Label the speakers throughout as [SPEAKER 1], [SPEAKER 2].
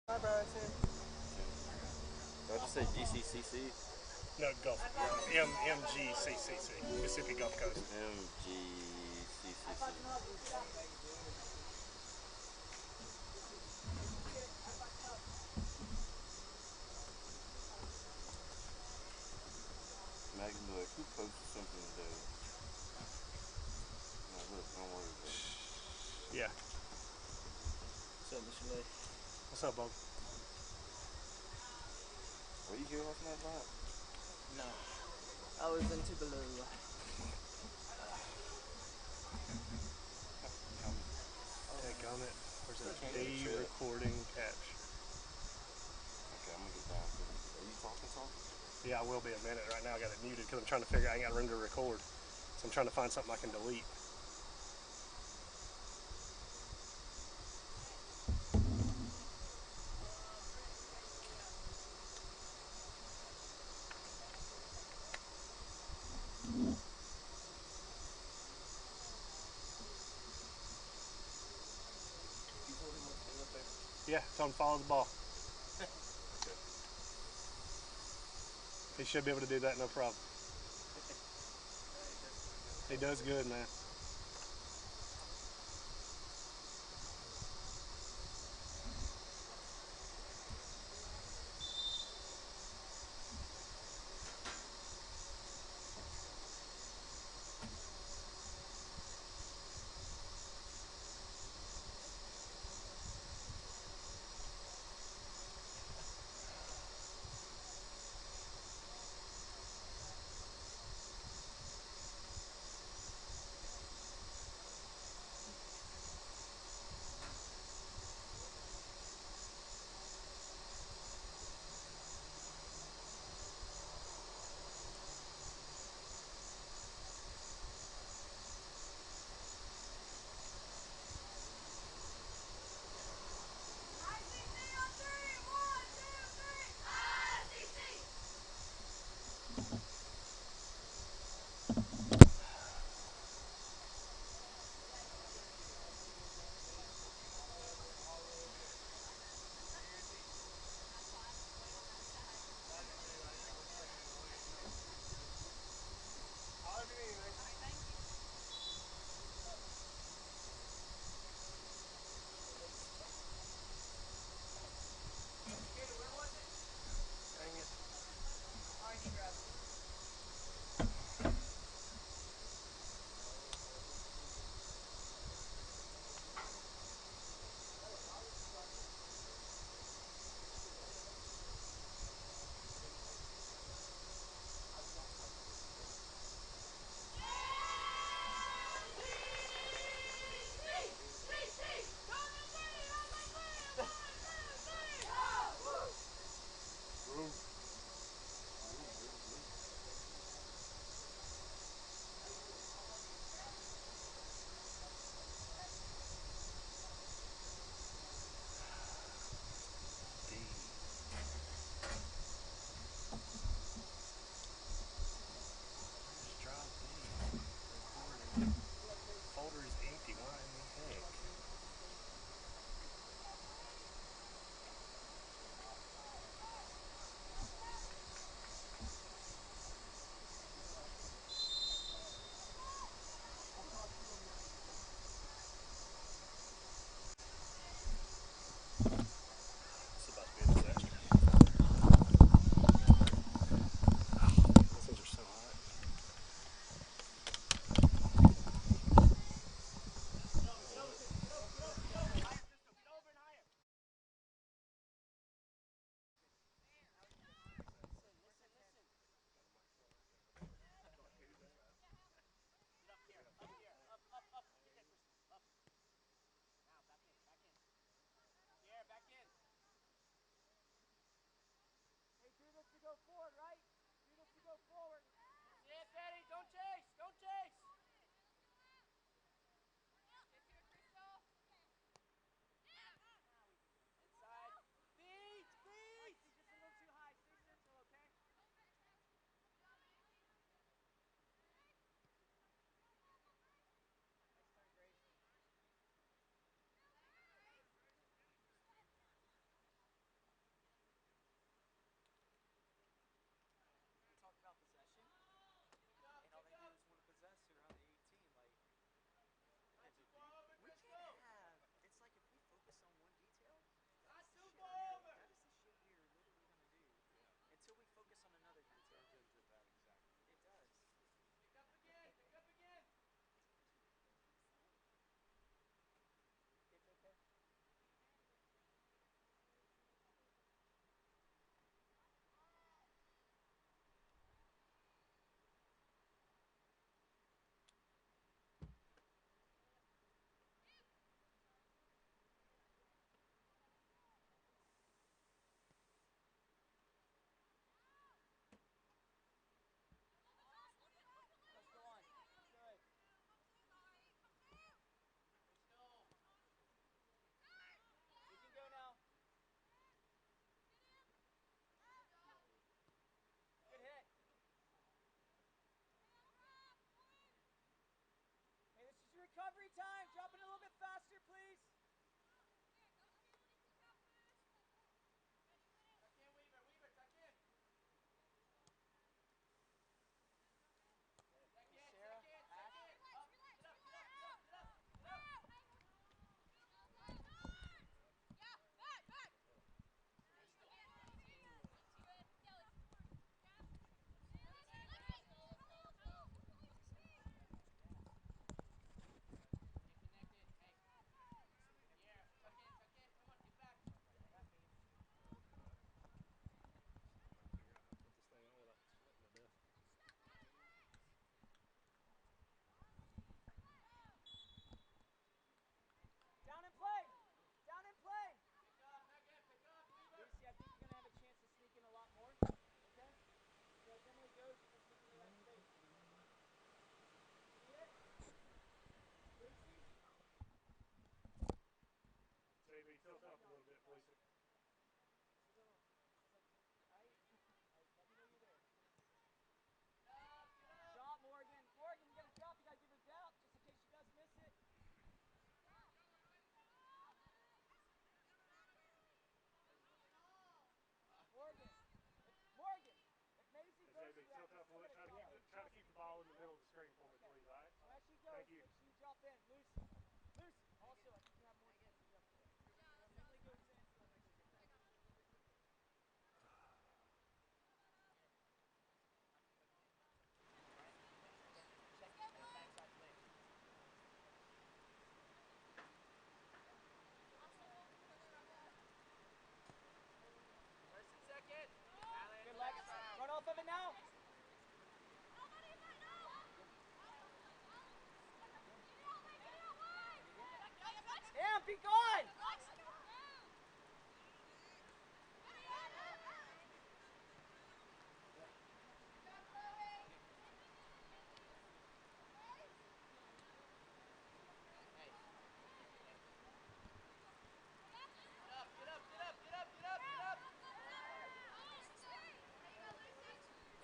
[SPEAKER 1] Hi, Bryson.
[SPEAKER 2] Did I just say GCCC?
[SPEAKER 1] No, Gulf. MGCCC, Mississippi Gulf Coast.
[SPEAKER 2] MGCCC. Megan be like, who posted something today? No, look, don't worry about it.
[SPEAKER 1] Yeah.
[SPEAKER 3] What's up, Mr. Lee?
[SPEAKER 1] What's up, Bob?
[SPEAKER 2] Were you here last night, Brian?
[SPEAKER 3] No, I was in Tupelo.
[SPEAKER 1] Dadgummit. Where's that
[SPEAKER 2] Which one's the
[SPEAKER 1] D
[SPEAKER 2] trip?
[SPEAKER 1] recording capture?
[SPEAKER 2] Okay, I'm gonna get down to it. Are you talking?
[SPEAKER 1] Yeah, I will be a minute. Right now I got it muted because I'm trying to figure out I ain't got room to record. So I'm trying to find something I can delete.
[SPEAKER 3] You told him what to do up there?
[SPEAKER 1] Yeah, tell him to follow the ball.
[SPEAKER 2] Okay.
[SPEAKER 1] He should be able to do that no problem. He does good, man.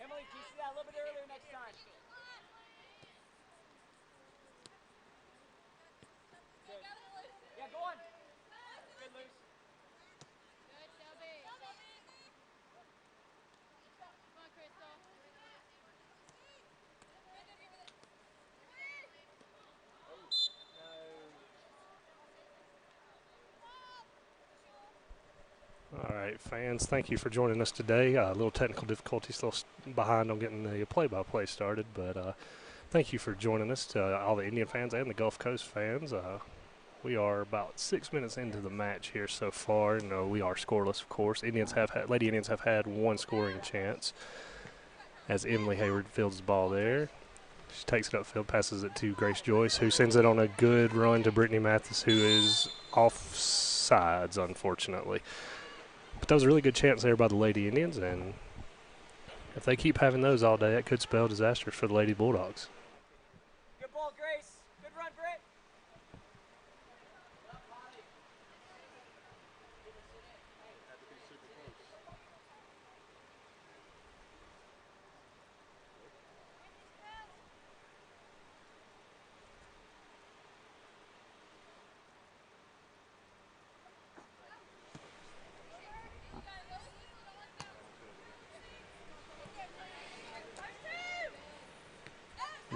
[SPEAKER 4] Emily, can you see that a little bit earlier next time? Good. Yeah, go on. Good, Luce.
[SPEAKER 5] Good, Shelby. Come on, Crystal.
[SPEAKER 1] All right, fans, thank you for joining us today. A little technical difficulty, still behind on getting the play-by-play started, but thank you for joining us, to all the Indian fans and the Gulf Coast fans. We are about 6 minutes into the match here so far. No, we are scoreless, of course. Lady Indians have had one scoring chance as Emily Hayward fields the ball there. She takes it upfield, passes it to Grace Joyce, who sends it on a good run to Brittany Mathis, who is off sides, unfortunately. But that was a really good chance there by the Lady Indians, and if they keep having those all day, it could spell disaster for the Lady Bulldogs.
[SPEAKER 4] Good ball, Grace. Good run, Britt.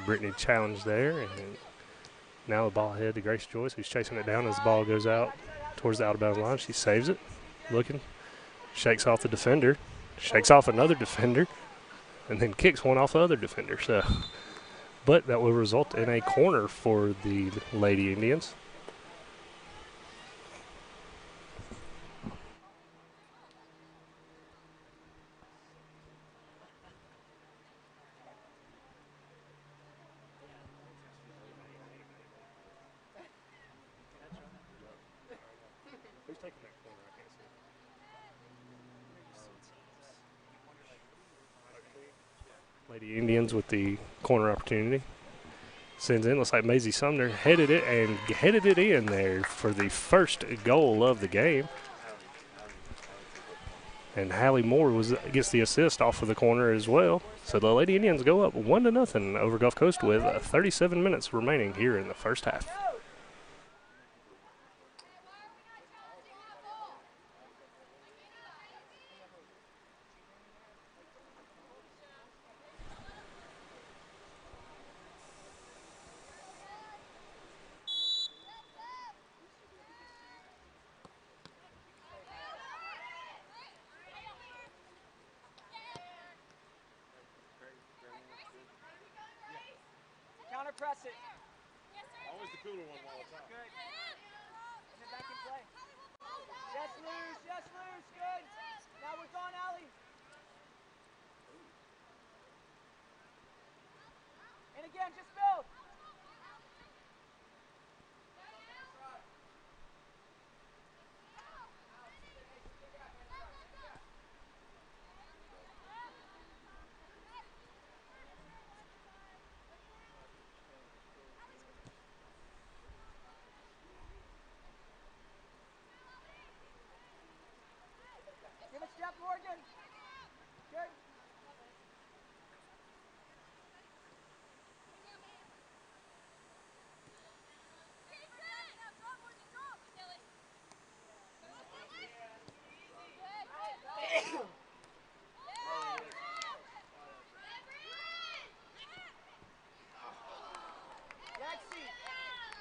[SPEAKER 1] Brittany challenged there, and now the ball ahead to Grace Joyce, who's chasing it down as the ball goes out towards the out-of-bounds line. She saves it, looking, shakes off the defender, shakes off another defender, and then kicks one off the other defender. But that will result in a corner for the Lady Indians. Who's taking that corner? I can't see. Lady Indians with the corner opportunity. Sends in, looks like Maisie Sumner headed it in there for the first goal of the game. And Hallie Moore gets the assist off of the corner as well. So the Lady Indians go up 1-0 over Gulf Coast with 37 minutes remaining here in the first half.
[SPEAKER 4] Counter press it.
[SPEAKER 2] Always the cooler one all the time.
[SPEAKER 4] Good. And then back in play. Yes, Luce. Yes, Luce. Good. Now we're gone, Allie. And again, just build. Give it step, Morgan. Good.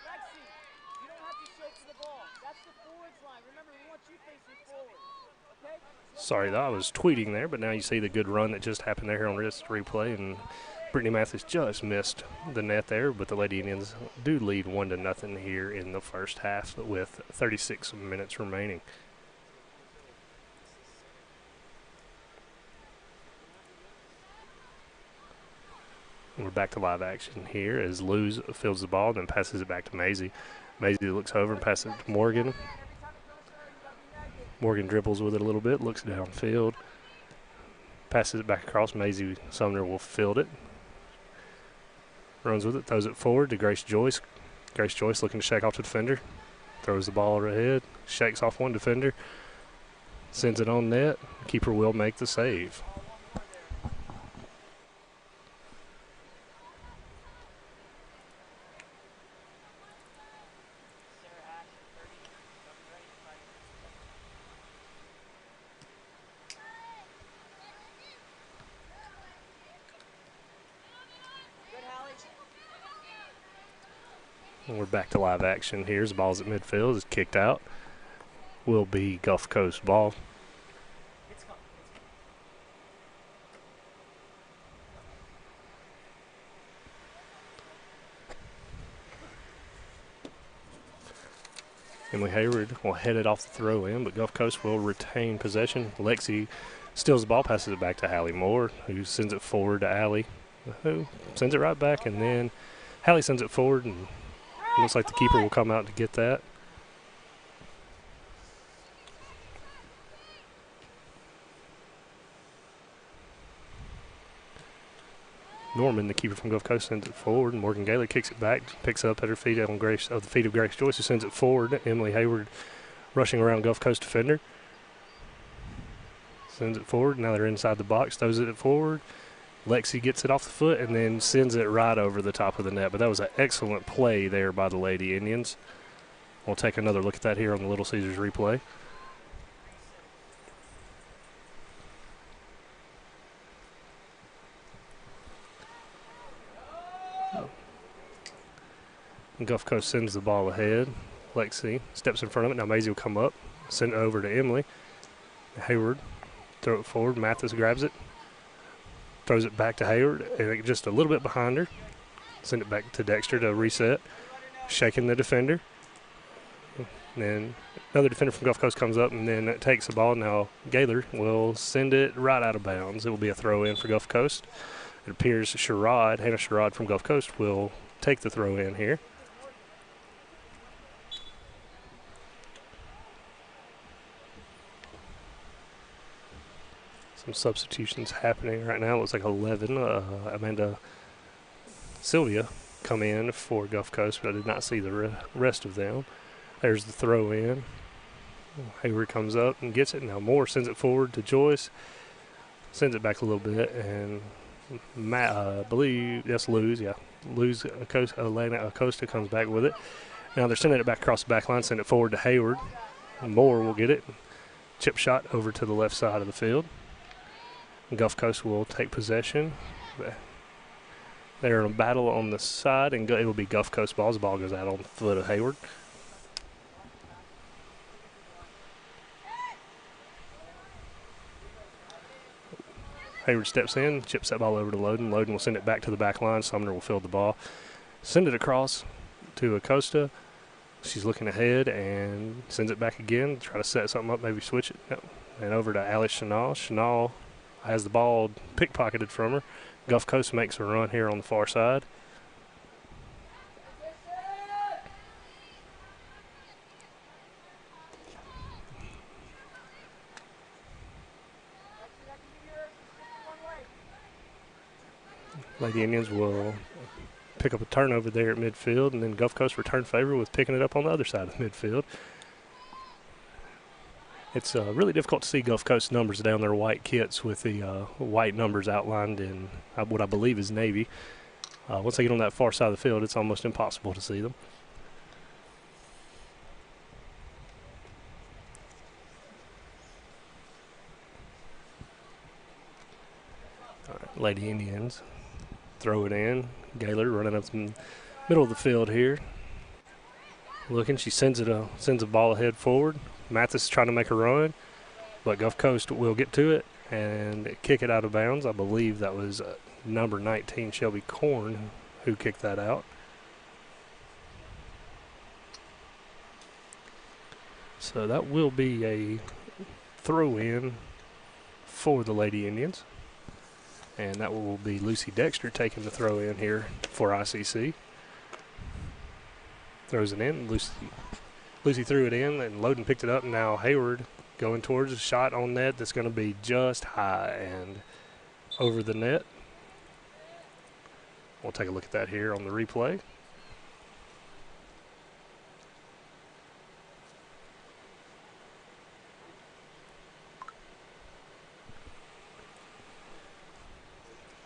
[SPEAKER 4] Lexi, you don't have to shoot for the ball. That's the forwards line. Remember, we want you facing forward. Okay?
[SPEAKER 1] Sorry, I was tweeting there, but now you see the good run that just happened there here on this replay, and Brittany Mathis just missed the net there, but the Lady Indians do lead 1-0 here in the first half with 36 minutes remaining. We're back to live action here as Luz fields the ball, then passes it back to Maisie. Maisie looks over and passes it to Morgan. Morgan dribbles with it a little bit, looks downfield, passes it back across. Maisie Sumner will field it. Runs with it, throws it forward to Grace Joyce. Grace Joyce looking to shake off the defender. Throws the ball ahead, shakes off one defender, sends it on net. Keeper will make the save. And we're back to live action here. The ball's at midfield. It's kicked out. Will be Gulf Coast ball. Emily Hayward will head it off the throw in, but Gulf Coast will retain possession. Lexi steals the ball, passes it back to Hallie Moore, who sends it forward to Allie, who sends it right back, and then Hallie sends it forward, and it looks like the keeper will come out to get that. Norman, the keeper from Gulf Coast, sends it forward. Morgan Gaylor kicks it back, picks up at her feet on the feet of Grace Joyce, who sends it forward. Emily Hayward rushing around Gulf Coast defender. Sends it forward. Now they're inside the box, throws it forward. Lexi gets it off the foot and then sends it right over the top of the net. But that was an excellent play there by the Lady Indians. We'll take another look at that here on the Little Caesars replay. Gulf Coast sends the ball ahead. Lexi steps in front of it. Now Maisie will come up, send it over to Emily. Hayward, throw it forward. Mathis grabs it, throws it back to Hayward, and just a little bit behind her. Send it back to Dexter to reset, shaking the defender. And then another defender from Gulf Coast comes up and then it takes the ball. Now Gaylor will send it right out of bounds. It will be a throw in for Gulf Coast. It appears Hannah Sherrod from Gulf Coast will take the throw in here. Some substitutions happening right now. It looks like 11. Amanda Sylvia come in for Gulf Coast, but I did not see the rest of them. There's the throw in. Hayward comes up and gets it. Now Moore sends it forward to Joyce. Sends it back a little bit, and I believe that's Luz. Yeah, Luz Acosta comes back with it. Now they're sending it back across the back line. Send it forward to Hayward. Moore will get it. Chip shot over to the left side of the field. Gulf Coast will take possession. They're in a battle on the side, and it will be Gulf Coast ball. The ball goes out on the foot of Hayward. Hayward steps in, chips that ball over to Loden. Loden will send it back to the back line. Sumner will field the ball. Send it across to Acosta. She's looking ahead and sends it back again. Try to set something up, maybe switch it. No. And over to Alice Chanel. Chanel has the ball pickpocketed from her. Gulf Coast makes a run here on the far side. Lady Indians will pick up a turnover there at midfield, and then Gulf Coast return favor with picking it up on the other side of midfield. It's really difficult to see Gulf Coast numbers down their white kits with the white numbers outlined in what I believe is navy. Once they get on that far side of the field, it's almost impossible to see them. All right, Lady Indians throw it in. Gaylor running up the middle of the field here. Looking, she sends a ball ahead forward. Mathis is trying to make a run, but Gulf Coast will get to it and kick it out of bounds. I believe that was number 19, Shelby Korn, who kicked that out. So that will be a throw-in for the Lady Indians. And that will be Lucy Dexter taking the throw in here for ICC. Throws it in. Lucy threw it in, and Loden picked it up. And now Hayward going towards a shot on net that's going to be just high and over the net. We'll take a look at that here on the replay.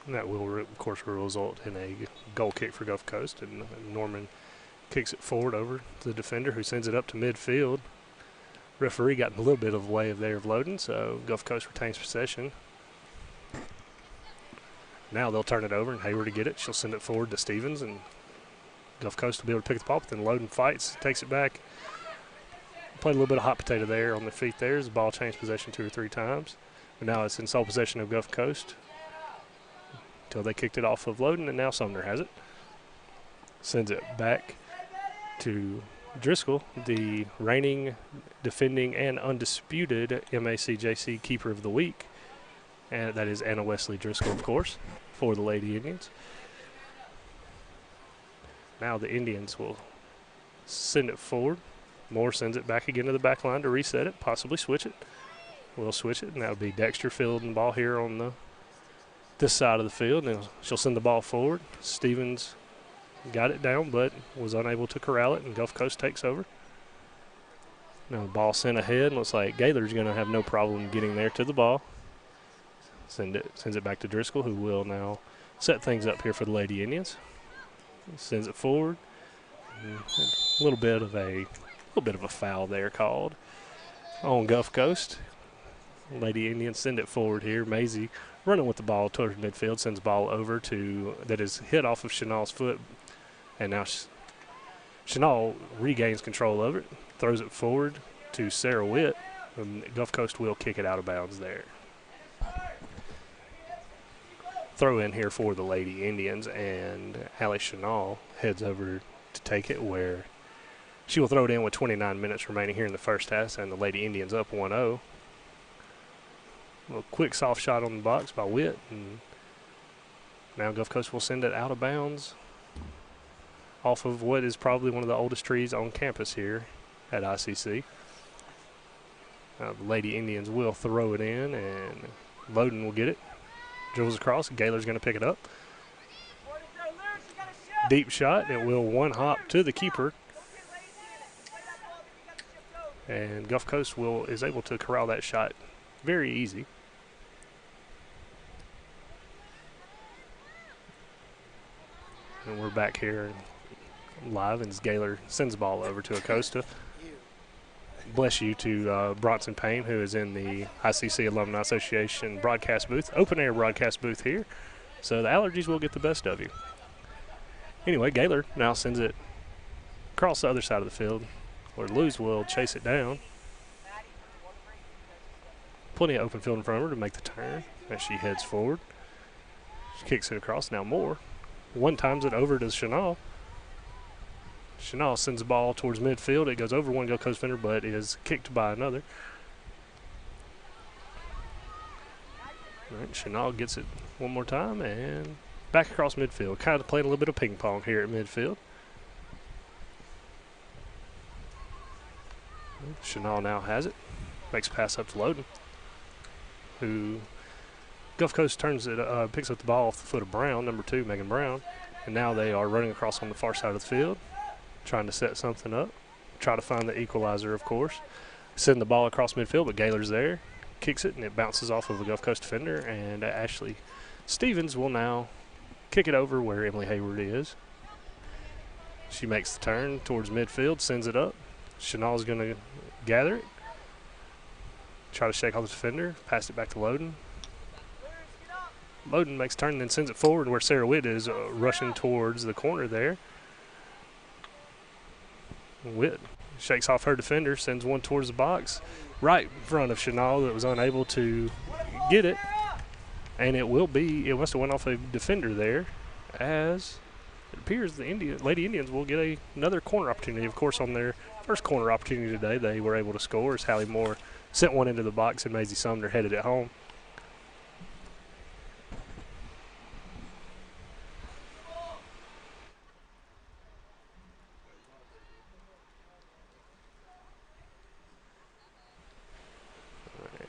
[SPEAKER 1] And that will, of course, result in a goal kick for Gulf Coast. And Norman kicks it forward over to the defender, who sends it up to midfield. Referee got in a little bit of the way of there of Loden, so Gulf Coast retains possession. Now they'll turn it over, and Hayward to get it. She'll send it forward to Stevens, and Gulf Coast will be able to pick the ball, but then Loden fights, takes it back. Played a little bit of hot potato there on the feet there as the ball changed possession 2 or 3 times. But now it's in sole possession of Gulf Coast until they kicked it off of Loden, and now Sumner has it. Sends it back to Driscoll, the reigning, defending, and undisputed MACJC Keeper of the Week. And that is Anna Wesley Driscoll, of course, for the Lady Indians. Now the Indians will send it forward. Moore sends it back again to the back line to reset it, possibly switch it. We'll switch it, and that'll be Dexter fielding the ball here on this side of the field. And she'll send the ball forward. Stevens got it down, but was unable to corral it, and Gulf Coast takes over. Now the ball sent ahead. Looks like Gaylor's going to have no problem getting there to the ball. Sends it back to Driscoll, who will now set things up here for the Lady Indians. Sends it forward. A little bit of a foul there called on Gulf Coast. Lady Indians send it forward here. Maisie running with the ball towards midfield, sends the ball over that is hit off of Chanel's foot. And now Chanel regains control of it, throws it forward to Sarah Witt, and Gulf Coast will kick it out of bounds there. Throw in here for the Lady Indians, and Allie Chanel heads over to take it, where she will throw it in with 29 minutes remaining here in the first half, and the Lady Indians up 1-0. A quick soft shot on the box by Witt, and now Gulf Coast will send it out of bounds off of what is probably one of the oldest trees on campus here at ICC. The Lady Indians will throw it in, and Loden will get it. Dribbles across, Gaylor's going to pick it up. Deep shot, it will one hop to the keeper. And Gulf Coast is able to corral that shot very easy. And we're back here live, and Gaylor sends the ball over to Acosta. Bless you to Bronson Payne, who is in the ICC Alumni Association broadcast booth, open air broadcast booth here. So the allergies will get the best of you. Anyway, Gaylor now sends it across the other side of the field, where Luz will chase it down. Plenty of open field in front of her to make the turn as she heads forward. She kicks it across. Now Moore one times it over to Chanel. Chanel sends the ball towards midfield. It goes over one Gulf Coast defender, but is kicked by another. All right, Chanel gets it one more time and back across midfield. Kind of playing a little bit of ping pong here at midfield. Chanel now has it. Makes a pass up to Loden, who Gulf Coast turns it, picks up the ball off the foot of Brown, number 2, Megan Brown. And now they are running across on the far side of the field, trying to set something up. Try to find the equalizer, of course. Send the ball across midfield, but Gaylor's there. Kicks it, and it bounces off of a Gulf Coast defender. And Ashley Stevens will now kick it over where Emily Hayward is. She makes the turn towards midfield, sends it up. Chanel's going to gather it. Try to shake off the defender, pass it back to Loden. Loden makes a turn and then sends it forward where Sarah Witt is rushing towards the corner there. Witt shakes off her defender, sends one towards the box, right in front of Chanel that was unable to get it. And it must have went off a defender there, as it appears the Lady Indians will get another corner opportunity. Of course, on their first corner opportunity today, they were able to score as Hallie Moore sent one into the box and Maisie Sumner headed it home.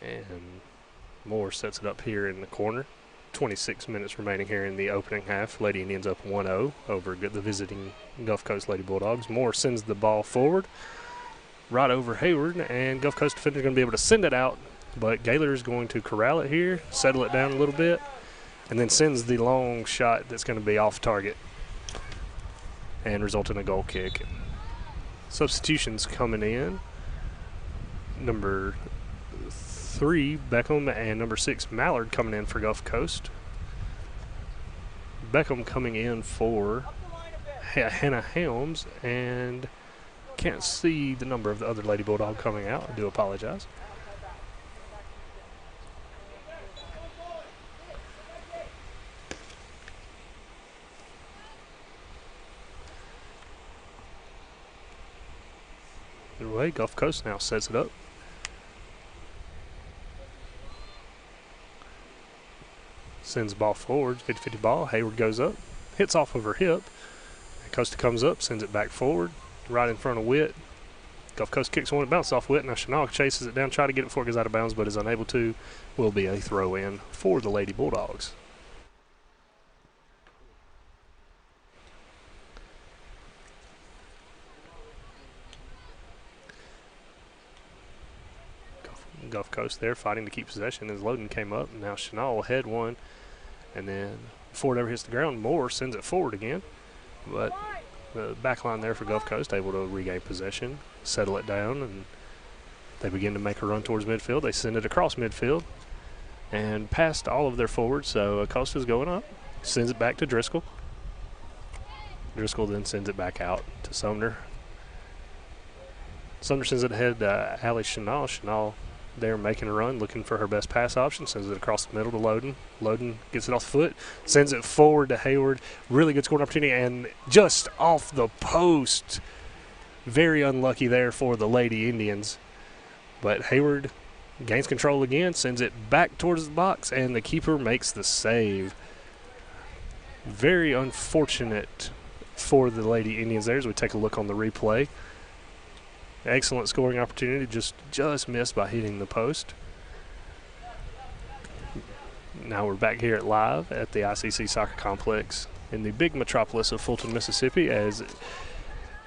[SPEAKER 1] And Moore sets it up here in the corner. 26 minutes remaining here in the opening half. Lady Indians up 1-0 over the visiting Gulf Coast Lady Bulldogs. Moore sends the ball forward, right over Hayward, and Gulf Coast defender is going to be able to send it out, but Gaylor is going to corral it here, settle it down a little bit, and then sends the long shot that's going to be off target and result in a goal kick. Substitutions coming in. Number 3, Beckham, and number 6, Mallard coming in for Gulf Coast. Beckham coming in for Hannah Helms, and can't see the number of the other Lady Bulldog coming out. I do apologize. Either way, Gulf Coast now sets it up. Sends the ball forward, 50-50 ball. Hayward goes up, hits off of her hip. Costa comes up, sends it back forward, right in front of Witt. Gulf Coast kicks one, it bounces off Witt. Now Chanel chases it down, try to get it before it goes out of bounds, but is unable to. Will be a throw in for the Lady Bulldogs. Gulf Coast there fighting to keep possession as Loden came up. Now Chanel will head one, and then before it ever hits the ground, Moore sends it forward again. But the back line there for Gulf Coast able to regain possession, settle it down, and they begin to make a run towards midfield. They send it across midfield and past all of their forwards, so Acosta's going up, sends it back to Driscoll. Driscoll then sends it back out to Sumner. Sumner sends it ahead to Allie Chanel. Chanel there making a run, looking for her best pass option, sends it across the middle to Loden. Loden gets it off the foot, sends it forward to Hayward. Really good scoring opportunity, and just off the post. Very unlucky there for the Lady Indians. But Hayward gains control again, sends it back towards the box, and the keeper makes the save. Very unfortunate for the Lady Indians there as we take a look on the replay. Excellent scoring opportunity, just missed by hitting the post. Now we're back here live at the ICC Soccer Complex in the big metropolis of Fulton, Mississippi, as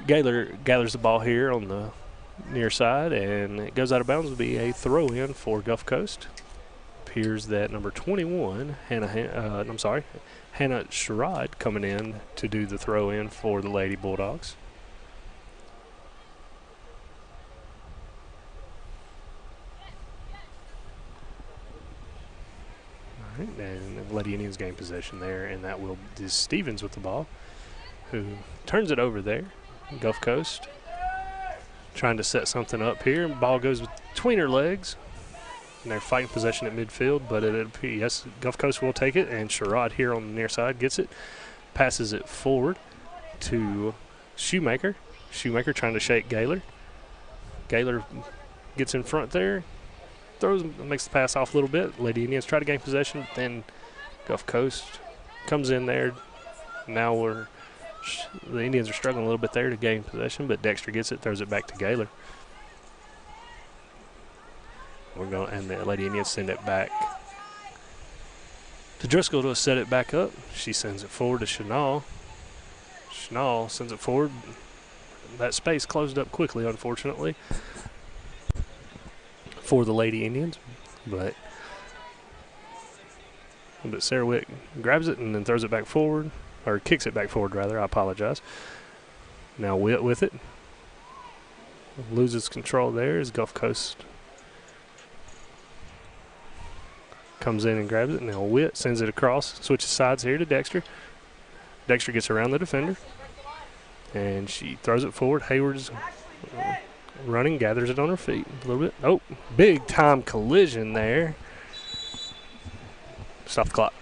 [SPEAKER 1] Gaylor gathers the ball here on the near side, and it goes out of bounds. Will be a throw-in for Gulf Coast. Appears that number 21, Hannah Sherrod, coming in to do the throw-in for the Lady Bulldogs. And Lady Indians gain possession there, and that is Stevens with the ball, who turns it over there. Gulf Coast trying to set something up here. Ball goes between her legs, and they're fighting possession at midfield, but yes, Gulf Coast will take it, and Sherrod here on the near side gets it, passes it forward to Shoemaker. Shoemaker trying to shake Gaylor. Gaylor gets in front there, makes the pass off a little bit. Lady Indians try to gain possession, but then Gulf Coast comes in there. Now the Indians are struggling a little bit there to gain possession, but Dexter gets it, throws it back to Gaylor. And the Lady Indians send it back to Driscoll to set it back up. She sends it forward to Chanel. Chanel sends it forward. That space closed up quickly, unfortunately, for the Lady Indians, but Sarah Wick grabs it and then throws it back forward, or kicks it back forward rather, I apologize. Now Witt with it. Loses control there as Gulf Coast comes in and grabs it. Now Witt sends it across, switches sides here to Dexter. Dexter gets around the defender, and she throws it forward. Hayward's running, gathers it on her feet a little bit. Oh, big time collision there. Stop the clock.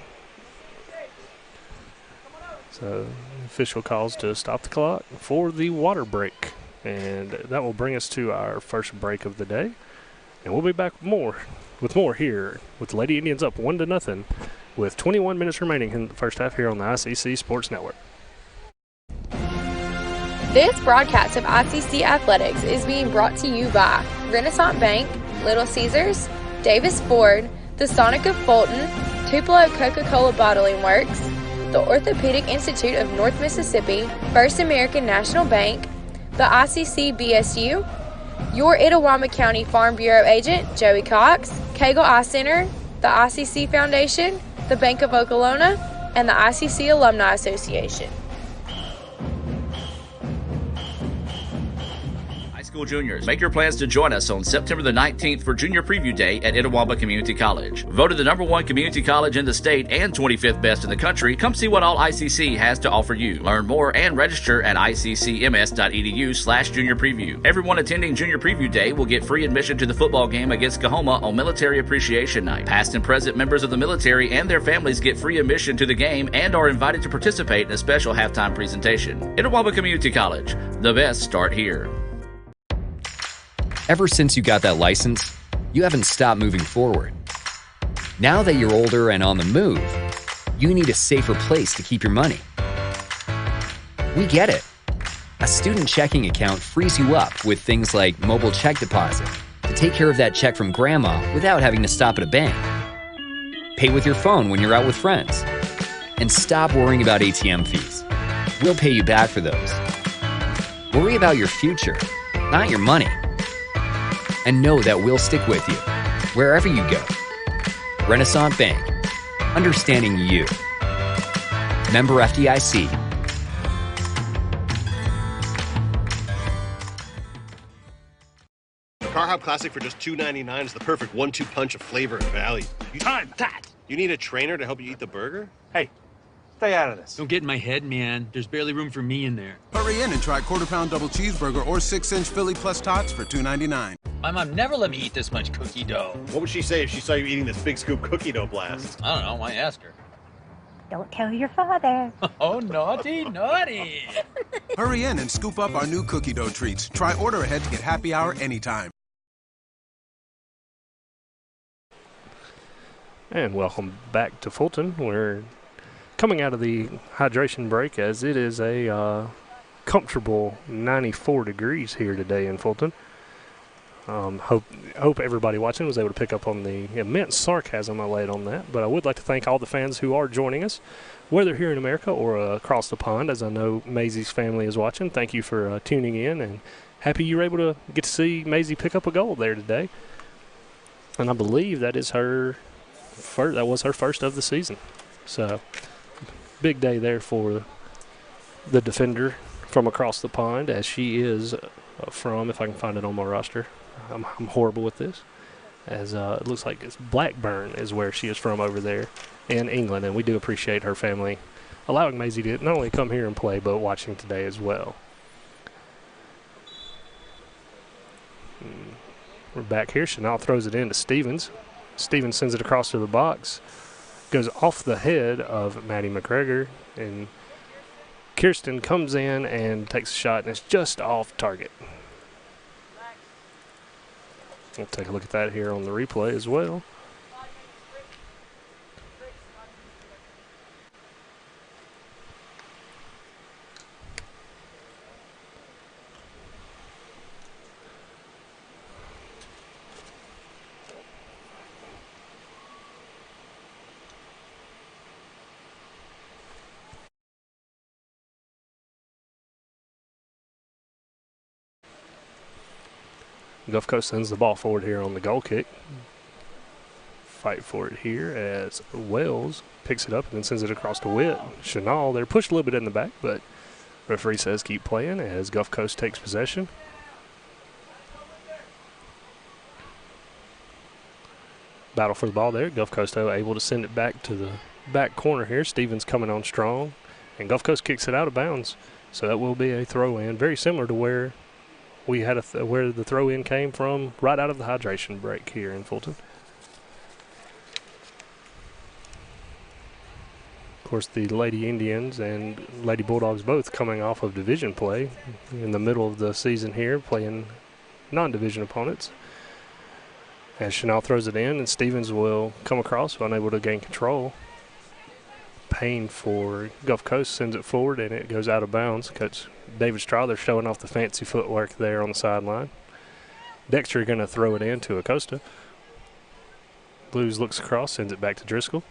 [SPEAKER 1] So official calls to stop the clock for the water break. And that will bring us to our first break of the day. And we'll be back with more here with the Lady Indians up 1-0 with 21 minutes remaining in the first half here on the ICC Sports Network.
[SPEAKER 6] This broadcast of ICC Athletics is being brought to you by Renaissance Bank, Little Caesars, Davis Ford, the Sonic of Fulton, Tupelo Coca-Cola Bottling Works, the Orthopedic Institute of North Mississippi, First American National Bank, the ICC BSU, your Itawamba County Farm Bureau agent, Joey Cox, Cagle Eye Center, the ICC Foundation, the Bank of Okolona, and the ICC Alumni Association.
[SPEAKER 7] School juniors, make your plans to join us on September the 19th for Junior Preview Day at Itawamba Community College. Voted the #1 community college in the state and 25th best in the country, come see what all ICC has to offer you. Learn more and register at iccms.edu/junior preview. Everyone attending Junior Preview Day will get free admission to the football game against Coahoma on Military Appreciation Night. Past and present members of the military and their families get free admission to the game and are invited to participate in a special halftime presentation. Itawamba Community College, the best start here.
[SPEAKER 8] Ever since you got that license, you haven't stopped moving forward. Now that you're older and on the move, you need a safer place to keep your money. We get it. A student checking account frees you up with things like mobile check deposit to take care of that check from grandma without having to stop at a bank. Pay with your phone when you're out with friends. And stop worrying about ATM fees. We'll pay you back for those. Worry about your future, not your money. And know that we'll stick with you, wherever you go. Renaissance Bank, understanding you. Member FDIC.
[SPEAKER 9] Car Hop Classic for just $2.99 is the perfect 1-2 punch of flavor and value.
[SPEAKER 10] Time that!
[SPEAKER 9] You need a trainer to help you eat the burger?
[SPEAKER 10] Hey, stay out of this.
[SPEAKER 11] Don't get in my head, man. There's barely room for me in there.
[SPEAKER 12] Hurry in and try quarter-pound double cheeseburger or 6-inch Philly plus tots for $2.99.
[SPEAKER 11] My mom never let me eat this much cookie dough.
[SPEAKER 9] What would she say if she saw you eating this big scoop cookie dough blast?
[SPEAKER 11] I don't know. Why ask her?
[SPEAKER 13] Don't tell your father.
[SPEAKER 11] Oh, naughty, naughty.
[SPEAKER 12] Hurry in and scoop up our new cookie dough treats. Try order ahead to get happy hour anytime.
[SPEAKER 1] And welcome back to Fulton. We're coming out of the hydration break as it is a comfortable 94 degrees here today in Fulton. Hope everybody watching was able to pick up on the immense sarcasm I laid on that. But I would like to thank all the fans who are joining us, whether here in America or across the pond, as I know Maisie's family is watching. Thank you for tuning in, and happy you were able to get to see Maisie pick up a goal there today. And I believe that is her first. That was her first of the season. So big day there for the defender from across the pond, as she is from, if I can find it on my roster. I'm horrible with this, as it looks like it's Blackburn is where she is from over there in England, and we do appreciate her family allowing Maisie to not only come here and play, but watching today as well. We're back here. Chanel throws it in to Stevens. Stevens sends it across to the box. Goes off the head of Maddie McGregor, and Kirsten comes in and takes a shot, and it's just off target. We'll take a look at that here on the replay as well. Gulf Coast sends the ball forward here on the goal kick. Fight for it here as Wells picks it up and then sends it across to Witt. Chanel, they're pushed a little bit in the back, but referee says keep playing as Gulf Coast takes possession. Battle for the ball there. Gulf Coast, though, able to send it back to the back corner here. Stevens coming on strong, and Gulf Coast kicks it out of bounds. So that will be a throw-in, very similar to where we had where the throw-in came from right out of the hydration break here in Fulton. Of course, the Lady Indians and Lady Bulldogs both coming off of division play in the middle of the season here, playing non-division opponents. As Chanel throws it in, and Stevens will come across, unable to gain control. Payne for Gulf Coast sends it forward, and it goes out of bounds. Coach David Strother showing off the fancy footwork there on the sideline. Dexter going to throw it in to Acosta. Blues looks across, sends it back to Driscoll.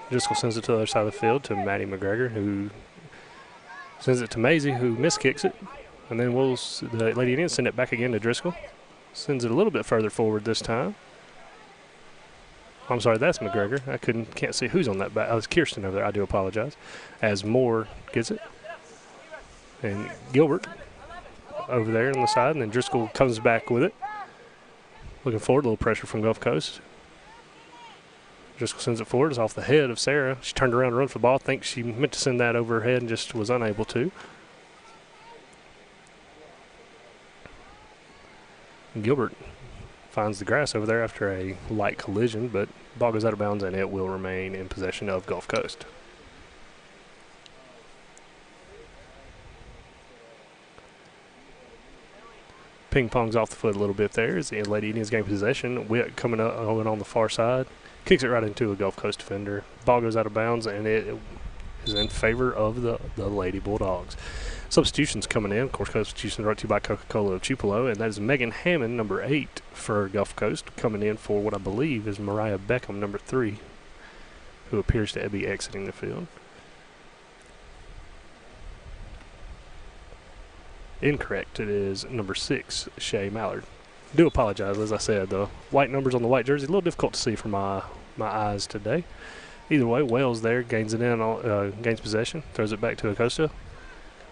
[SPEAKER 1] Driscoll sends it to the other side of the field to Maddie McGregor, who sends it to Maisie, who miskicks it. And then the Lady Indians send it back again to Driscoll. Sends it a little bit further forward this time. I'm sorry, that's McGregor. I can't see who's on that back. Oh, it's Kirsten over there. I do apologize. As Moore gets it. And Gilbert over there on the side. And then Driscoll comes back with it. Looking forward, a little pressure from Gulf Coast. Driscoll sends it forward. It's off the head of Sarah. She turned around to run for the ball. Thinks she meant to send that over her head and just was unable to. Gilbert finds the grass over there after a light collision, but the ball goes out of bounds and it will remain in possession of Gulf Coast. Ping pongs off the foot a little bit there as the Lady Indians gain possession. Witt coming up on the far side, kicks it right into a Gulf Coast defender. Ball goes out of bounds and it is in favor of the Lady Bulldogs. Substitutions coming in. Of course, substitutions brought to you by Coca-Cola of Tupelo, and that is Megan Hammond, number 8 for Gulf Coast, coming in for what I believe is Mariah Beckham, number 3, who appears to be exiting the field. Incorrect. It is number 6, Shay Mallard. Do apologize, as I said, the white numbers on the white jersey, a little difficult to see for my eyes today. Either way, Wells there gains it gains possession, throws it back to Acosta.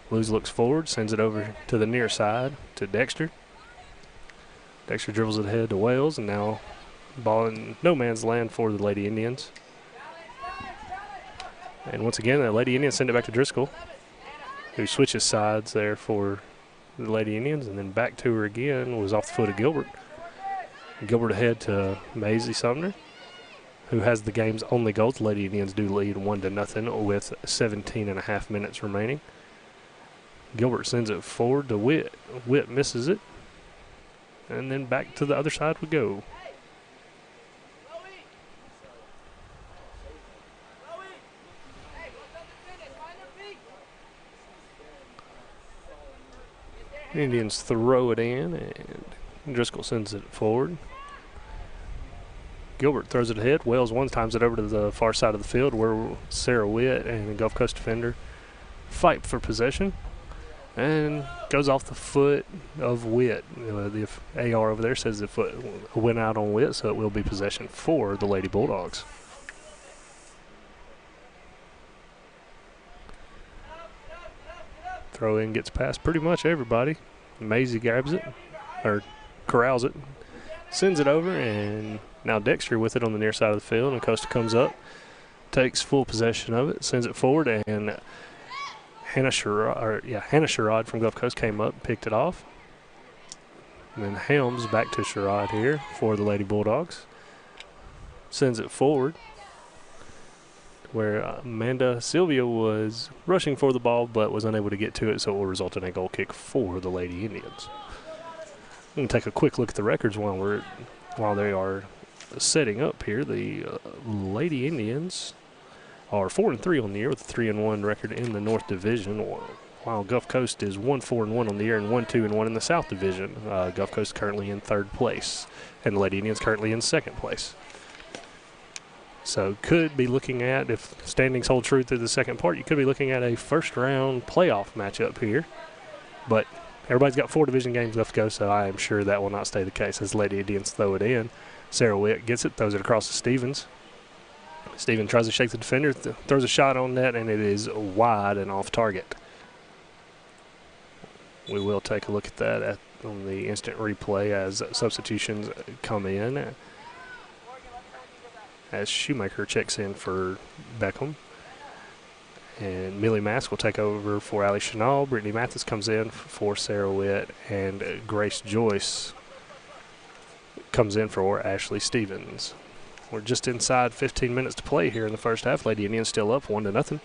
[SPEAKER 1] Blues looks forward, sends it over to the near side to Dexter. Dexter dribbles it ahead to Wales, and now ball in no man's land for the Lady Indians. And once again, the Lady Indians send it back to Driscoll, who switches sides there for the Lady Indians, and then back to her again was off the foot of Gilbert. Gilbert ahead to Maisie Sumner, who has the game's only goal. The Lady Indians do lead 1-0 with 17.5 minutes remaining. Gilbert sends it forward to Witt. Witt misses it. And then back to the other side we go. Indians throw it in, and Driscoll sends it forward. Gilbert throws it ahead. Wells one times it over to the far side of the field where Sarah Witt and the Gulf Coast defender fight for possession. And goes off the foot of Witt. The AR over there says the foot went out on Witt, so it will be possession for the Lady Bulldogs. Throw in gets past pretty much everybody. Maisie grabs it, or corrals it, sends it over, and now Dexter with it on the near side of the field. And Costa comes up, takes full possession of it, sends it forward, and Hannah Sherrod from Gulf Coast came up, picked it off. And then Helms back to Sherrod here for the Lady Bulldogs. Sends it forward where Amanda Sylvia was rushing for the ball but was unable to get to it, so it will result in a goal kick for the Lady Indians. I'm going to take a quick look at the records while they are setting up here. The Lady Indians are 4-3 on the year with a 3-1 record in the North Division, while Gulf Coast is 1-4-1 on the year and 1-2-1 in the South Division. Gulf Coast currently in 3rd place, and the Lady Indians currently in 2nd place. So could be looking at, if standings hold true through the second part, you could be looking at a first-round playoff matchup here. But everybody's got 4 division games left to go, so I am sure that will not stay the case as Lady Indians throw it in. Sarah Witt gets it, throws it across to Stevens. Stevens tries to shake the defender, throws a shot on net, and it is wide and off target. We will take a look at that on the instant replay as substitutions come in. As Shoemaker checks in for Beckham. And Millie Mask will take over for Ali Chenal. Brittany Mathis comes in for Sarah Witt. And Grace Joyce comes in for Ashley Stevens. We're just inside 15 minutes to play here in the first half. Lady Indians still up 1-0.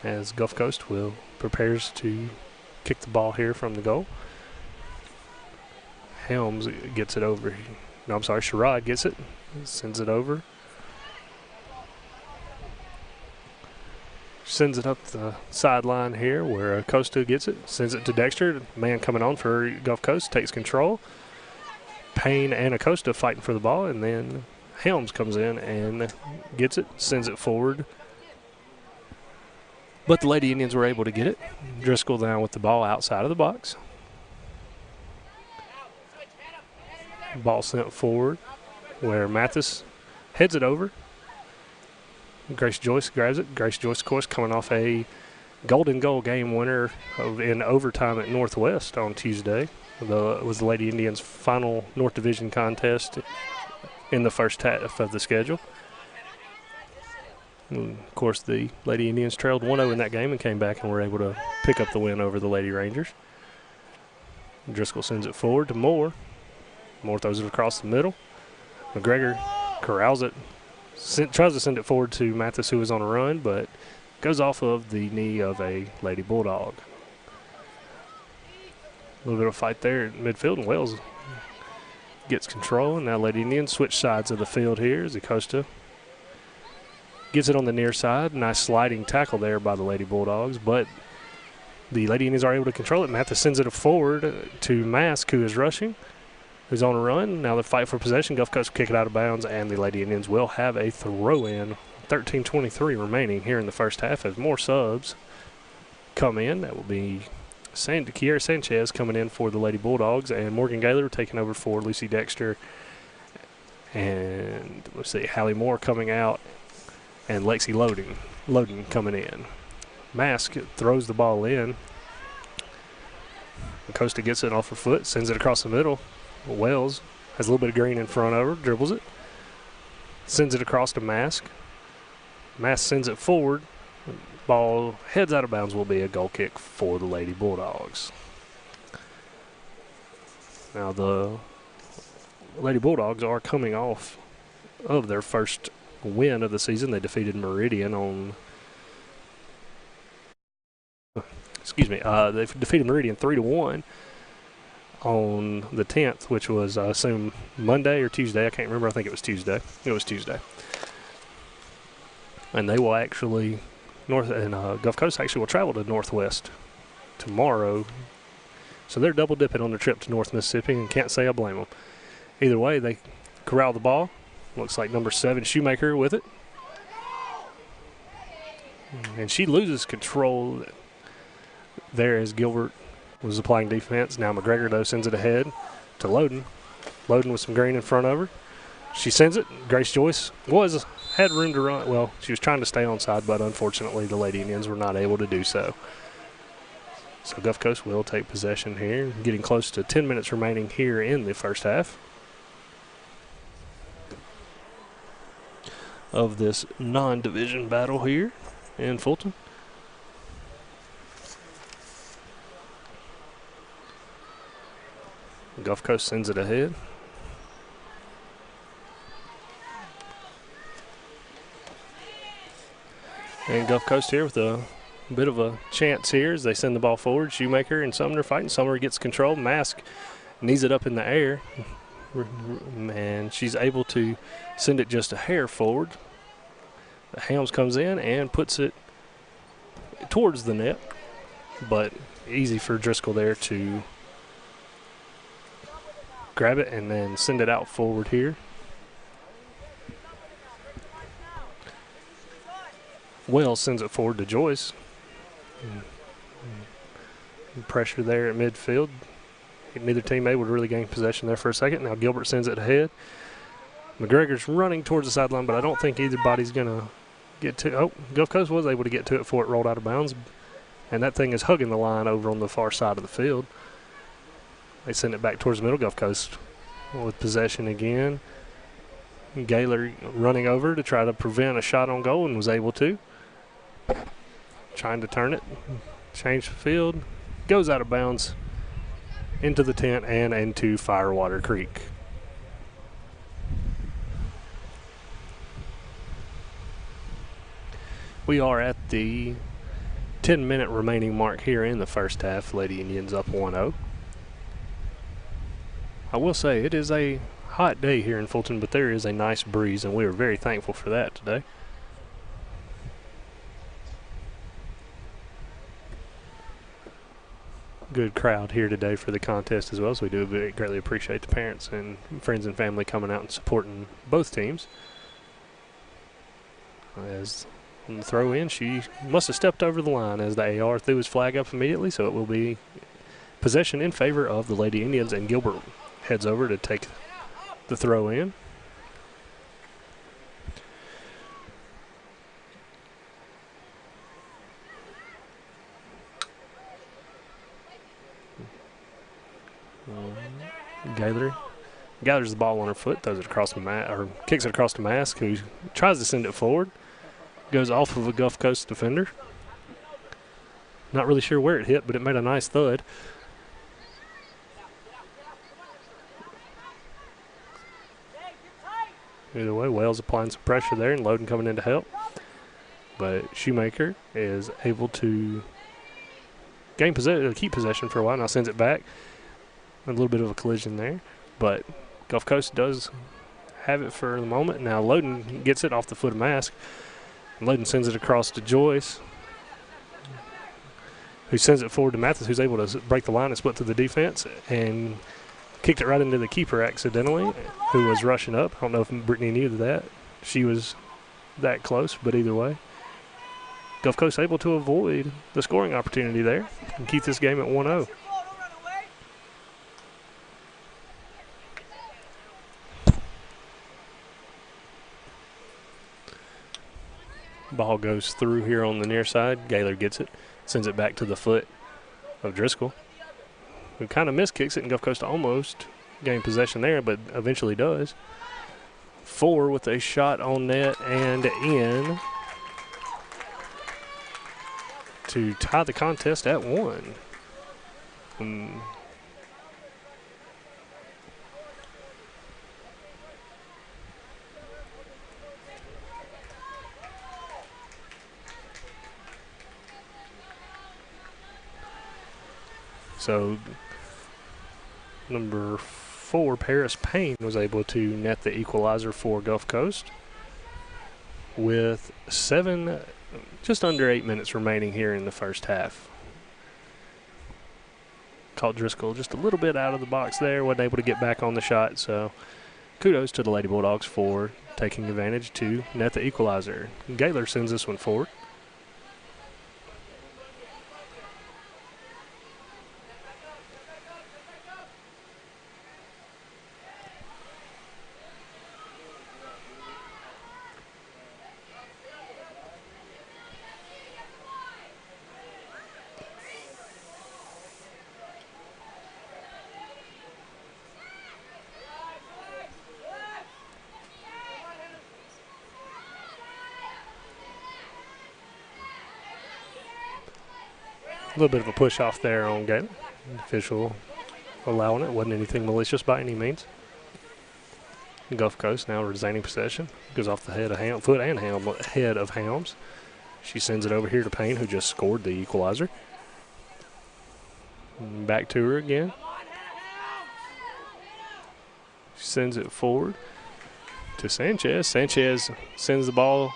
[SPEAKER 1] As Gulf Coast prepares to kick the ball here from the goal. Helms gets it over. No, I'm sorry, Sherrod gets it. Sends it over. sends it up the sideline here where Acosta gets it, sends it to Dexter. Man coming on for Gulf Coast, takes control. Payne and Acosta fighting for the ball, and then Helms comes in and gets it, sends it forward. But the Lady Indians were able to get it. Driscoll down with the ball outside of the box. Ball sent forward where Mathis heads it over. Grace Joyce grabs it. Grace Joyce, of course, coming off a golden goal game winner in overtime at Northwest on Tuesday. It was the Lady Indians' final North Division contest in the first half of the schedule. And of course, the Lady Indians trailed 1-0 in that game and came back and were able to pick up the win over the Lady Rangers. Driscoll sends it forward to Moore. Moore throws it across the middle. McGregor corrals it, tries to send it forward to Mathis, who was on a run, but goes off of the knee of a Lady Bulldog. A little bit of fight there at midfield, and Wells gets control, and now Lady Indians switch sides of the field here as Acosta gets it on the near side. Nice sliding tackle there by the Lady Bulldogs, but the Lady Indians are able to control it. Mathis sends it forward to Mask, who is rushing, who's on a run. Now they fight for possession. Gulf Coast will kick it out of bounds, and the Lady Indians will have a throw-in. 13:23 remaining here in the first half as more subs come in. That will be Kiera Sanchez coming in for the Lady Bulldogs, and Morgan Gaylor taking over for Lucy Dexter. And let's see, Hallie Moore coming out, and Lexi Loden coming in. Mask throws the ball in. Acosta gets it off her foot, sends it across the middle. Wells has a little bit of green in front of her, dribbles it, sends it across to Mask. Mask sends it forward. Ball heads out of bounds, will be a goal kick for the Lady Bulldogs. Now the Lady Bulldogs are coming off of their first win of the season. They defeated Meridian on they defeated Meridian 3-1 on the 10th, which was, I assume, Monday or Tuesday. I can't remember. I think it was Tuesday. It was Tuesday. And they will actually, Gulf Coast actually will travel to Northwest tomorrow. So they're double dipping on their trip to North Mississippi, and can't say I blame them. Either way, they corral the ball. Looks like number 7, Shoemaker, with it. And she loses control there as Gilbert was applying defense. Now McGregor, though, sends it ahead to Loden. Loden with some green in front of her. She sends it. Grace Joyce had room to run. Well, she was trying to stay onside, but unfortunately the Lady Indians were not able to do so. So Gulf Coast will take possession here, getting close to 10 minutes remaining here in the first half of this non-division battle here in Fulton. Gulf Coast sends it ahead. And Gulf Coast here with a bit of a chance here as they send the ball forward. Shoemaker and Sumner fighting. Sumner gets control. Mask knees it up in the air. And she's able to send it just a hair forward. Helms comes in and puts it towards the net. But easy for Driscoll there to grab it and then send it out forward here. Wells sends it forward to Joyce. Pressure there at midfield. Neither team able to really gain possession there for a second. Now Gilbert sends it ahead. McGregor's running towards the sideline, but I don't think anybody's going to get to. Oh, Gulf Coast was able to get to it before it rolled out of bounds. And that thing is hugging the line over on the far side of the field. They send it back towards the middle. Gulf Coast with possession again. Gaylor running over to try to prevent a shot on goal and was able to. Trying to turn it. Change the field. Goes out of bounds into the tent and into Firewater Creek. We are at the 10-minute remaining mark here in the first half. Lady Indians up 1-0. I will say it is a hot day here in Fulton, but there is a nice breeze, and we are very thankful for that today. good crowd here today for the contest as well, so we do greatly appreciate the parents and friends and family coming out and supporting both teams. As on the throw in, she must have stepped over the line as the AR threw his flag up immediately, so it will be possession in favor of the Lady Indians, and Gilbert heads over to take the throw in. Gathers the ball on her foot, throws it across the mat, or kicks it across the mask, who tries to send it forward. Goes off of a Gulf Coast defender. Not really sure where it hit, but it made a nice thud. Either way, Wales applying some pressure there and Loden coming in to help. But Shoemaker is able to keep possession for a while. Now sends it back. A little bit of a collision there. But Gulf Coast does have it for the moment. Now Loden gets it off the foot of Mask. Loden sends it across to Joyce, who sends it forward to Mathis, who's able to break the line and split through the defense and kicked it right into the keeper accidentally, who was rushing up. I don't know if Brittany knew that. She was that close, but either way. Gulf Coast able to avoid the scoring opportunity there and keep this game at 1-0. Ball goes through here on the near side. Gaylor gets it, sends it back to the foot of Driscoll, who kind of miskicks it, and Gulf Coast almost gained possession there, but eventually does. 4 with a shot on net and in to tie the contest at 1. So number 4, Paris Payne, was able to net the equalizer for Gulf Coast with just under 8 minutes remaining here in the first half. Caught Driscoll just a little bit out of the box there, wasn't able to get back on the shot, so kudos to the Lady Bulldogs for taking advantage to net the equalizer. Gaylor sends this one forward. A little bit of a push off there on Gaylor. Official allowing it. Wasn't anything malicious by any means. Gulf Coast now retaining possession. Goes off the head of Helms. She sends it over here to Payne, who just scored the equalizer. Back to her again. She sends it forward to Sanchez. Sanchez sends the ball,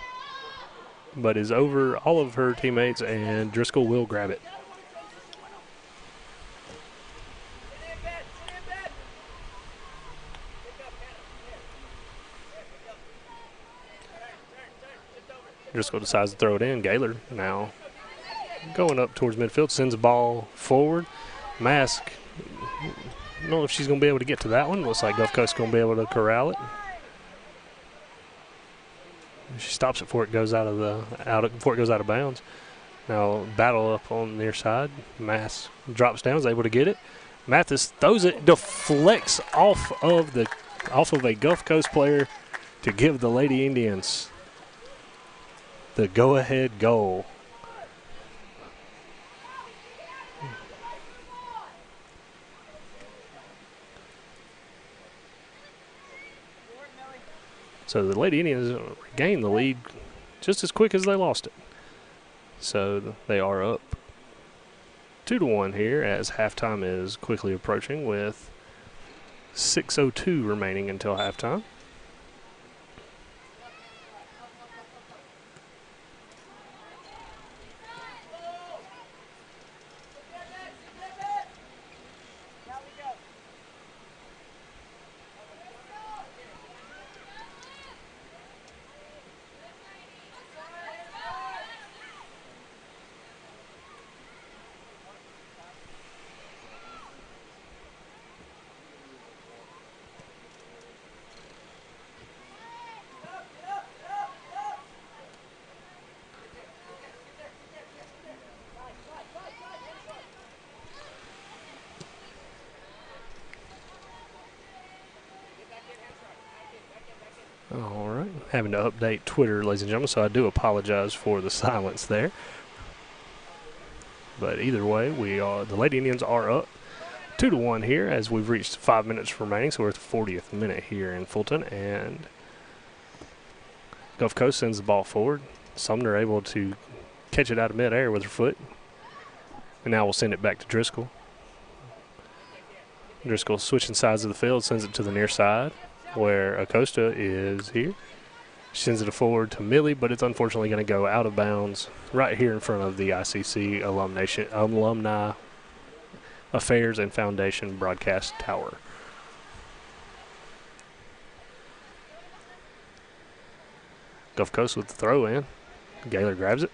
[SPEAKER 1] but is over all of her teammates, and Driscoll will grab it. Driscoll decides to throw it in. Gaylor now going up towards midfield, sends the ball forward. Mask, I don't know if she's going to be able to get to that one. Looks like Gulf Coast is going to be able to corral it. She stops it before it goes out of bounds. Now battle up on the near side. Mask drops down, is able to get it. Mathis throws it, deflects off of a Gulf Coast player to give the Lady Indians the go-ahead goal. So the Lady Indians regained the lead just as quick as they lost it. So they are up 2-1 here as halftime is quickly approaching with 6:02 remaining until halftime. All right. Having to update Twitter, ladies and gentlemen, so I do apologize for the silence there. But either way, the Lady Indians are up 2-1 here as we've reached 5 minutes remaining, so we're at the 40th minute here in Fulton, and Gulf Coast sends the ball forward. Sumner able to catch it out of midair with her foot, and now we'll send it back to Driscoll. Driscoll switching sides of the field, sends it to the near side where Acosta is here. She sends it forward to Millie, but it's unfortunately going to go out of bounds right here in front of the ICC Alumni Affairs and Foundation Broadcast Tower. Gulf Coast with the throw in. Gaylor grabs it.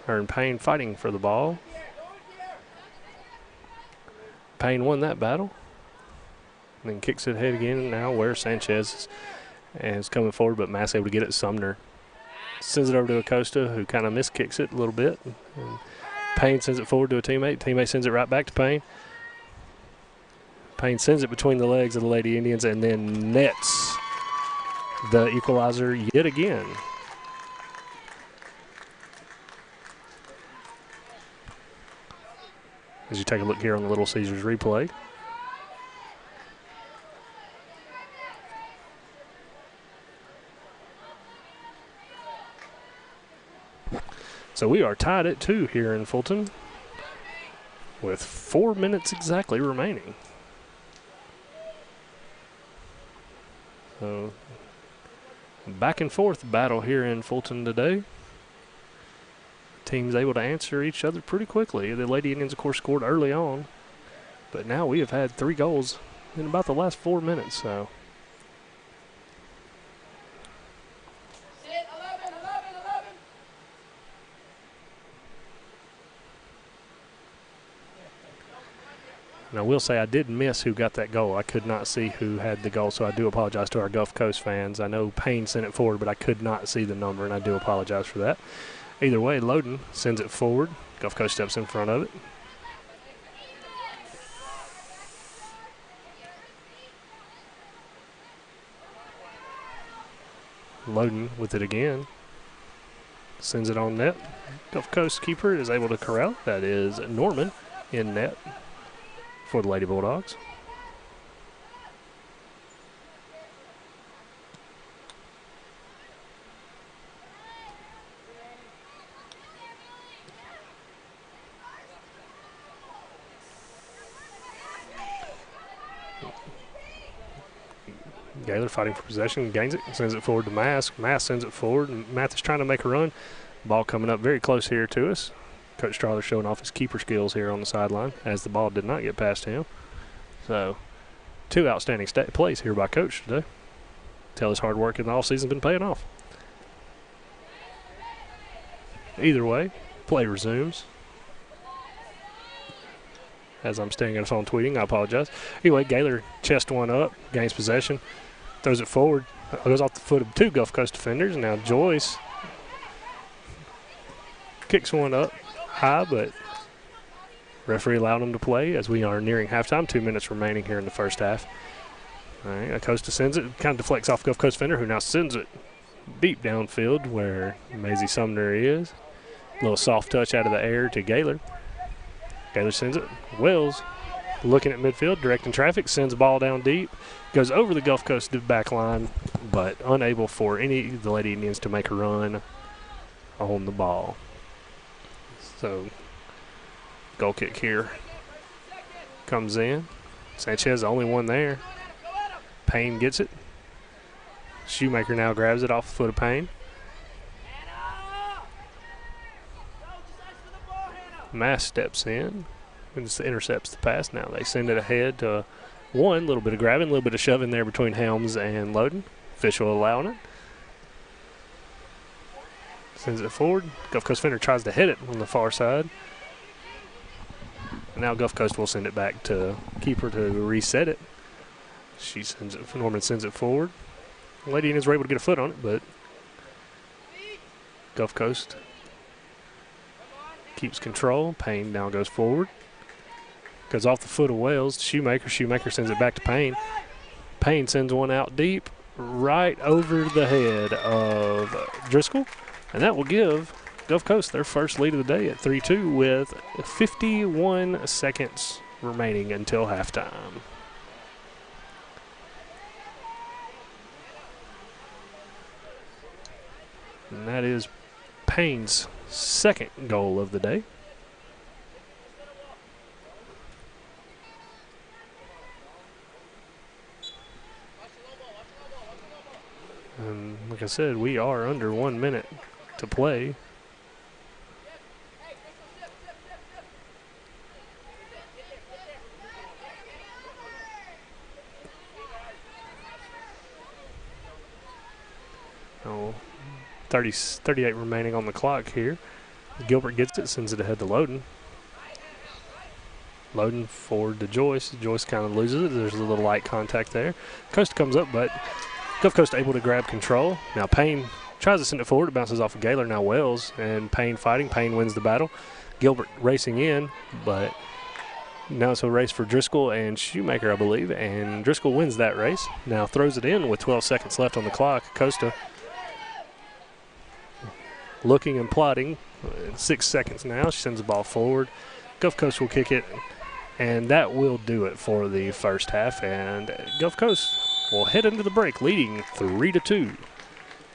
[SPEAKER 1] Her and Payne fighting for the ball. Payne won that battle. And then kicks it ahead again now where Sanchez is coming forward, but Mass able to get it. Sumner sends it over to Acosta, who kind of miskicks it a little bit. And Payne sends it forward to a teammate. Teammate sends it right back to Payne. Payne sends it between the legs of the Lady Indians and then nets the equalizer yet again. As you take a look here on the Little Caesars replay. So we are tied at 2 here in Fulton with 4 minutes exactly remaining. So back and forth battle here in Fulton today. Teams able to answer each other pretty quickly. The Lady Indians, of course, scored early on, but now we have had 3 goals in about the last 4 minutes. So and I will say I did miss who got that goal. I could not see who had the goal, so I do apologize to our Gulf Coast fans. I know Payne sent it forward, but I could not see the number, and I do apologize for that. Either way, Loden sends it forward. Gulf Coast steps in front of it. Loden with it again. Sends it on net. Gulf Coast keeper is able to corral. That is Norman in net for the Lady Bulldogs. Gaylor fighting for possession, gains it, sends it forward to Mass. Mass sends it forward, and Math is trying to make a run. Ball coming up very close here to us. Coach Strahler showing off his keeper skills here on the sideline as the ball did not get past him. So 2 outstanding plays here by Coach today. Tell his hard work in the offseason has been paying off. Either way, play resumes. As I'm staying on the phone tweeting, I apologize. Anyway, Gaylor chest one up, gains possession, throws it forward, goes off the foot of 2 Gulf Coast defenders. And now Joyce kicks one up high, but referee allowed him to play as we are nearing halftime. 2 minutes remaining here in the first half. All right, Acosta sends it, kind of deflects off Gulf Coast defender, who now sends it deep downfield where Maisie Sumner is. A little soft touch out of the air to Gaylor. Gaylor sends it. Wells looking at midfield, directing traffic, sends the ball down deep, goes over the Gulf Coast back line, but unable for any of the Lady Indians to make a run on the ball. So, goal kick here comes in. Sanchez, the only one there. Payne gets it. Shoemaker now grabs it off the foot of Payne. Mass steps in and just intercepts the pass. Now they send it ahead to one. A little bit of grabbing, a little bit of shoving there between Helms and Loden. Official allowing it. Sends it forward. Gulf Coast defender tries to hit it on the far side. And now Gulf Coast will send it back to keeper to reset it. She sends it. Norman sends it forward. Lady Indians were able to get a foot on it, but Gulf Coast keeps control. Payne now goes forward. Goes off the foot of Wells. Shoemaker. Shoemaker sends it back to Payne. Payne sends one out deep. right over the head of Driscoll, and that will give Gulf Coast their first lead of the day at 3-2 with 51 seconds remaining until halftime. And that is Payne's second goal of the day. And like I said, we are under 1 minute to play. Oh, 38 remaining on the clock here. Gilbert gets it, sends it ahead to Loden. Loden forward to Joyce. Joyce kind of loses it. There's a little light contact there. Coast comes up, but Gulf Coast able to grab control. Now Payne tries to send it forward. It bounces off of Gaylor. Now Wells and Payne fighting. Payne wins the battle. Gilbert racing in, but now it's a race for Driscoll and Shoemaker, I believe, and Driscoll wins that race. Now throws it in with 12 seconds left on the clock. Costa looking and plotting. 6 seconds now. She sends the ball forward. Gulf Coast will kick it, and that will do it for the first half. And Gulf Coast will head into the break leading 3-2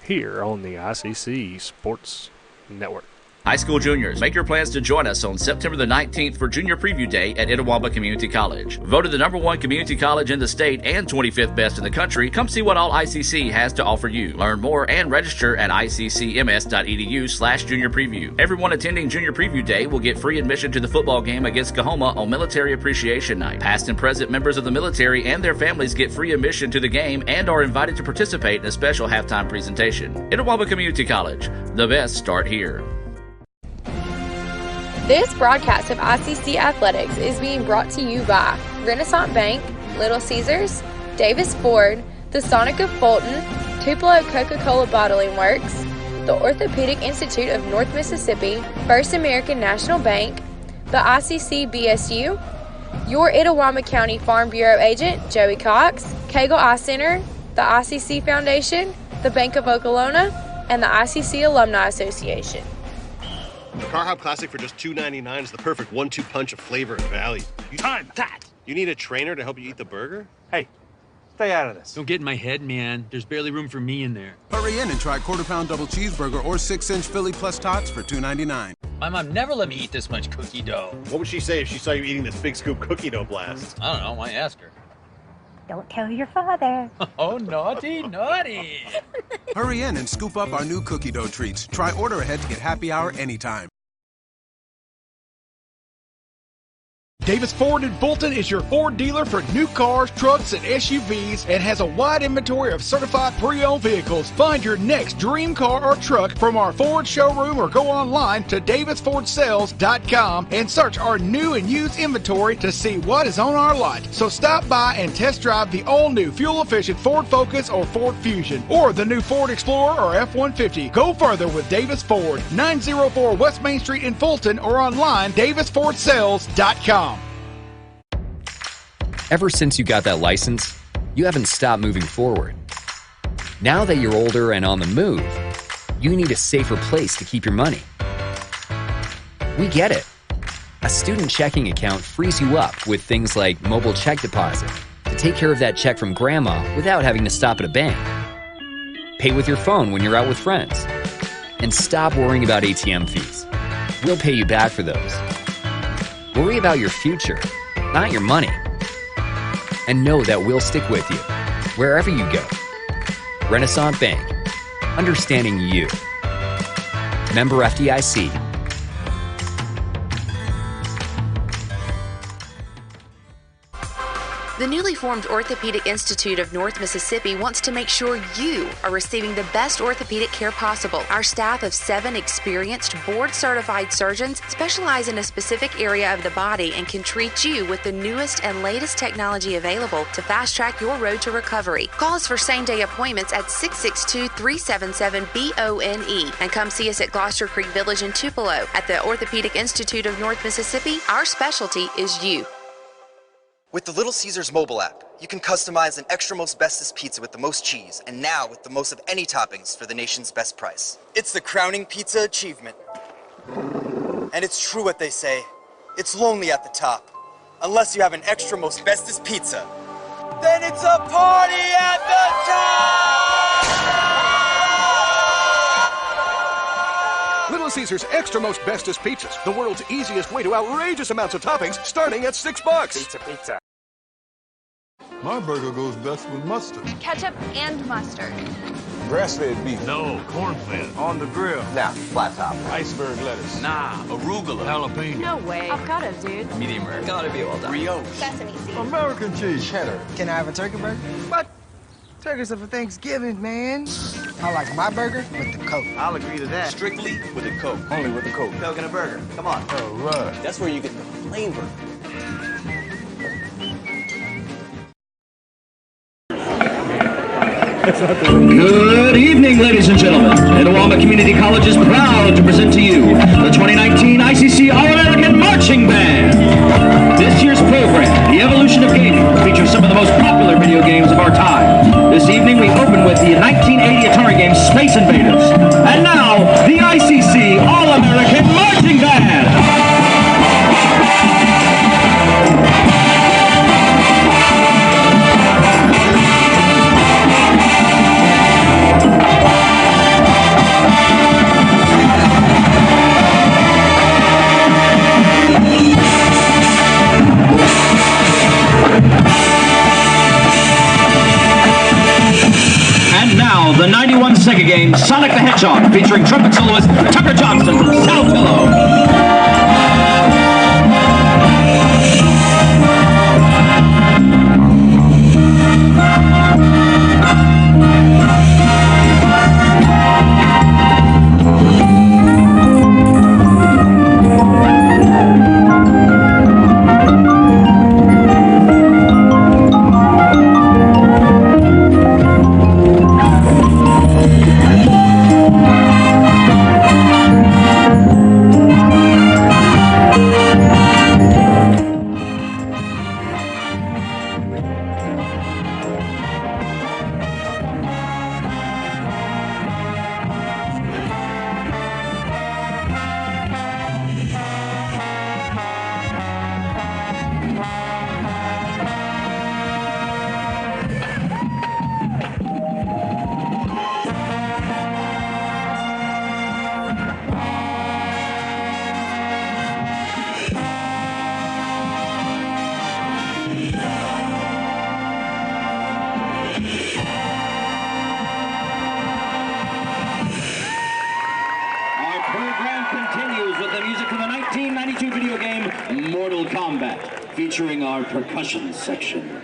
[SPEAKER 1] here on the ICC Sports Network.
[SPEAKER 7] High school juniors, make your plans to join us on September the 19th for Junior Preview Day at Itawamba Community College. Voted the #1 community college in the state and 25th best in the country, come see what all ICC has to offer you. Learn more and register at iccms.edu/junior preview. Everyone attending Junior Preview Day will get free admission to the football game against Coahoma on Military Appreciation Night. Past and present members of the military and their families get free admission to the game and are invited to participate in a special halftime presentation. Itawamba Community College, the best start here.
[SPEAKER 6] This broadcast of ICC Athletics is being brought to you by Renaissance Bank, Little Caesars, Davis Ford, the Sonic of Fulton, Tupelo Coca-Cola Bottling Works, the Orthopedic Institute of North Mississippi, First American National Bank, the ICC BSU, your Itawamba County Farm Bureau agent, Joey Cox, Cagle Eye Center, the ICC Foundation, the Bank of Okolona, and the ICC Alumni Association.
[SPEAKER 9] The Car Hop Classic for just $2.99 is the perfect 1-2 punch of flavor and value.
[SPEAKER 10] Time that!
[SPEAKER 9] You need a trainer to help you eat the burger?
[SPEAKER 10] Hey, stay out of this.
[SPEAKER 11] Don't get in my head, man. There's barely room for me in there.
[SPEAKER 12] Hurry in and try quarter-pound double cheeseburger or 6-inch Philly plus tots for $2.99.
[SPEAKER 11] My mom never let me eat this much cookie dough.
[SPEAKER 9] What would she say if she saw you eating this big scoop cookie dough blast?
[SPEAKER 11] I don't know. Might ask her.
[SPEAKER 13] Don't tell your father.
[SPEAKER 11] Oh, naughty, naughty.
[SPEAKER 12] Hurry in and scoop up our new cookie dough treats. Try order ahead to get happy hour anytime.
[SPEAKER 14] Davis Ford in Fulton is your Ford dealer for new cars, trucks, and SUVs and has a wide inventory of certified pre-owned vehicles. Find your next dream car or truck from our Ford showroom or go online to davisfordsales.com and search our new and used inventory to see what is on our lot. So stop by and test drive the all-new fuel-efficient Ford Focus or Ford Fusion or the new Ford Explorer or F-150. Go further with Davis Ford, 904 West Main Street in Fulton or online davisfordsales.com.
[SPEAKER 8] Ever since you got that license, you haven't stopped moving forward. Now that you're older and on the move, you need a safer place to keep your money. We get it. A student checking account frees you up with things like mobile check deposit to take care of that check from grandma without having to stop at a bank. Pay with your phone when you're out with friends. And stop worrying about ATM fees. We'll pay you back for those. Worry about your future, not your money. And know that we'll stick with you, wherever you go. Renaissance Bank, understanding you. Member FDIC.
[SPEAKER 15] The newly formed Orthopedic Institute of North Mississippi wants to make sure you are receiving the best orthopedic care possible. Our staff of 7 experienced, board-certified surgeons specialize in a specific area of the body and can treat you with the newest and latest technology available to fast-track your road to recovery. Call us for same-day appointments at 662-377-BONE and come see us at Gloucester Creek Village in Tupelo. At the Orthopedic Institute of North Mississippi, our specialty is you.
[SPEAKER 16] With the Little Caesars mobile app, you can customize an extra most bestest pizza with the most cheese, and now with the most of any toppings for the nation's best price. It's the crowning pizza achievement. And it's true what they say, it's lonely at the top. Unless you have an extra most bestest pizza, then it's a party at the top!
[SPEAKER 17] Little Caesars Extra Most Bestest Pizzas, the world's easiest way to outrageous amounts of toppings, starting at $6.
[SPEAKER 10] Pizza.
[SPEAKER 18] My burger goes best with mustard.
[SPEAKER 19] Ketchup and mustard.
[SPEAKER 18] Grass-fed beef.
[SPEAKER 10] No, corn-fed.
[SPEAKER 18] On the grill.
[SPEAKER 10] Nah, flat top.
[SPEAKER 18] Iceberg lettuce.
[SPEAKER 10] Nah, arugula.
[SPEAKER 18] Jalapeno.
[SPEAKER 19] No way. Avocado, dude.
[SPEAKER 11] Medium rare.
[SPEAKER 10] Gotta be well done.
[SPEAKER 16] Brioche.
[SPEAKER 19] Sesame seeds.
[SPEAKER 18] American cheese.
[SPEAKER 10] Cheddar.
[SPEAKER 20] Can I have a turkey burger? What? Turkeys are for Thanksgiving, man. I like my burger with the Coke.
[SPEAKER 10] I'll agree to that. Strictly with a Coke.
[SPEAKER 18] Only with the Coke.
[SPEAKER 10] Coke and a burger. Come on.
[SPEAKER 18] All right.
[SPEAKER 10] That's where you get the flavor.
[SPEAKER 21] Good evening, ladies and gentlemen. Etowama Community College is proud to present to you the 2019 ICC All-American Marching Band. This year's program, The Evolution of Gaming, features some of the most popular video games of our time. This evening, we open with the 1980 Atari game Space Invaders. And now, the ICC All-American Marching Band. The 91 Sega game Sonic the Hedgehog, featuring trumpet soloist Tucker Johnson from Saltillo. Featuring our percussion section.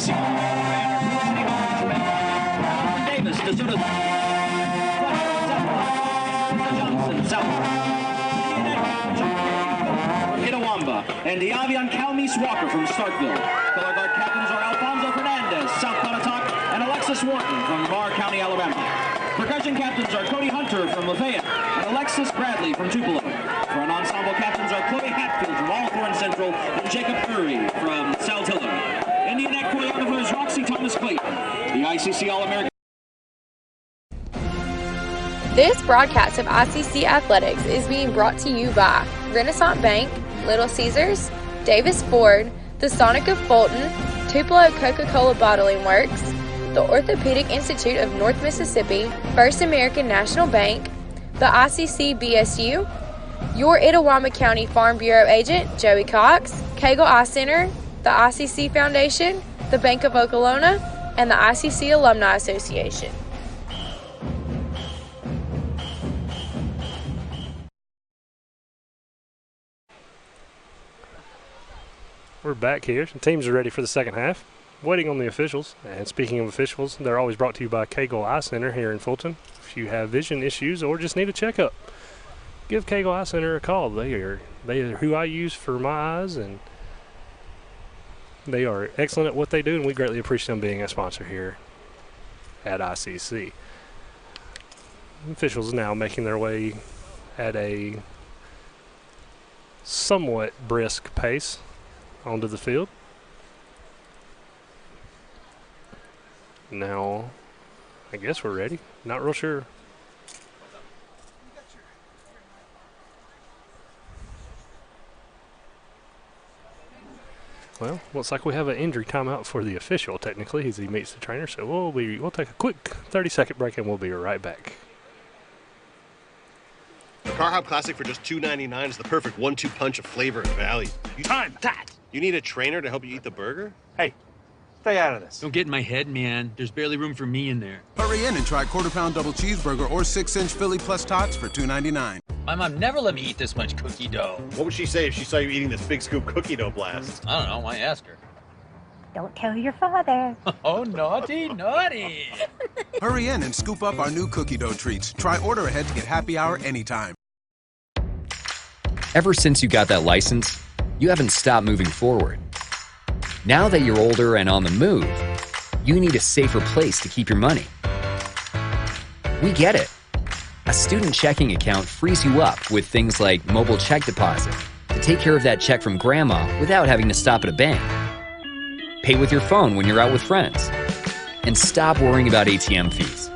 [SPEAKER 21] ICC. Davis to Soda. Johnson, South. From Itawamba. And Diavian Calmis Walker from Starkville. Color guard captains are Alfonso Fernandez, South Pontotoc, and Alexis Wharton from Lamar County, Alabama. Percussion captains are Cody Hunter from Lafayette and Alexis Bradley from Tupelo. Front ensemble captains are Chloe Hatfield from Alcorn Central and Jacob Curry from Saltillo. Indian Neck choreographers Roxy Thomas Clayton. The ICC All-American.
[SPEAKER 6] This broadcast of ICC Athletics is being brought to you by Renaissance Bank, Little Caesars, Davis Ford, the Sonic of Fulton, Tupelo Coca-Cola Bottling Works, the Orthopedic Institute of North Mississippi, First American National Bank, the ICC BSU, your Itawamba County Farm Bureau agent, Joey Cox, Cagle Eye Center, the ICC Foundation, the Bank of Okolona, and the ICC Alumni Association.
[SPEAKER 1] We're back here. The teams are ready for the second half. Waiting on the officials. And speaking of officials, they're always brought to you by Cagle Eye Center here in Fulton. If you have vision issues or just need a checkup, give Cagle Eye Center a call. They are who I use for my eyes, and they are excellent at what they do, and we greatly appreciate them being a sponsor here at ICC. Officials now making their way at a somewhat brisk pace onto the field. Now, I guess we're ready. Not real sure. Well, looks like we have an injury timeout for the official, technically, as he meets the trainer. So we'll take a quick 30-second break, and we'll be right back.
[SPEAKER 9] The Car Hop Classic for just $2.99 is the perfect 1-2 punch of flavor and value.
[SPEAKER 11] Time that.
[SPEAKER 9] You need a trainer to help you eat the burger?
[SPEAKER 11] Hey, stay out of this. Don't get in my head, man. There's barely room for me in there.
[SPEAKER 12] Hurry in and try quarter-pound double cheeseburger or 6-inch Philly plus tots for $2.99.
[SPEAKER 11] My mom never let me eat this much cookie dough.
[SPEAKER 9] What would she say if she saw you eating this big scoop cookie dough blast?
[SPEAKER 11] I don't know. I ask her.
[SPEAKER 13] Don't tell your father.
[SPEAKER 11] Oh, naughty, naughty.
[SPEAKER 12] Hurry in and scoop up our new cookie dough treats. Try order ahead to get happy hour anytime.
[SPEAKER 8] Ever since you got that license, you haven't stopped moving forward. Now that you're older and on the move, you need a safer place to keep your money. We get it. A student checking account frees you up with things like mobile check deposit to take care of that check from grandma without having to stop at a bank. Pay with your phone when you're out with friends. And stop worrying about ATM fees.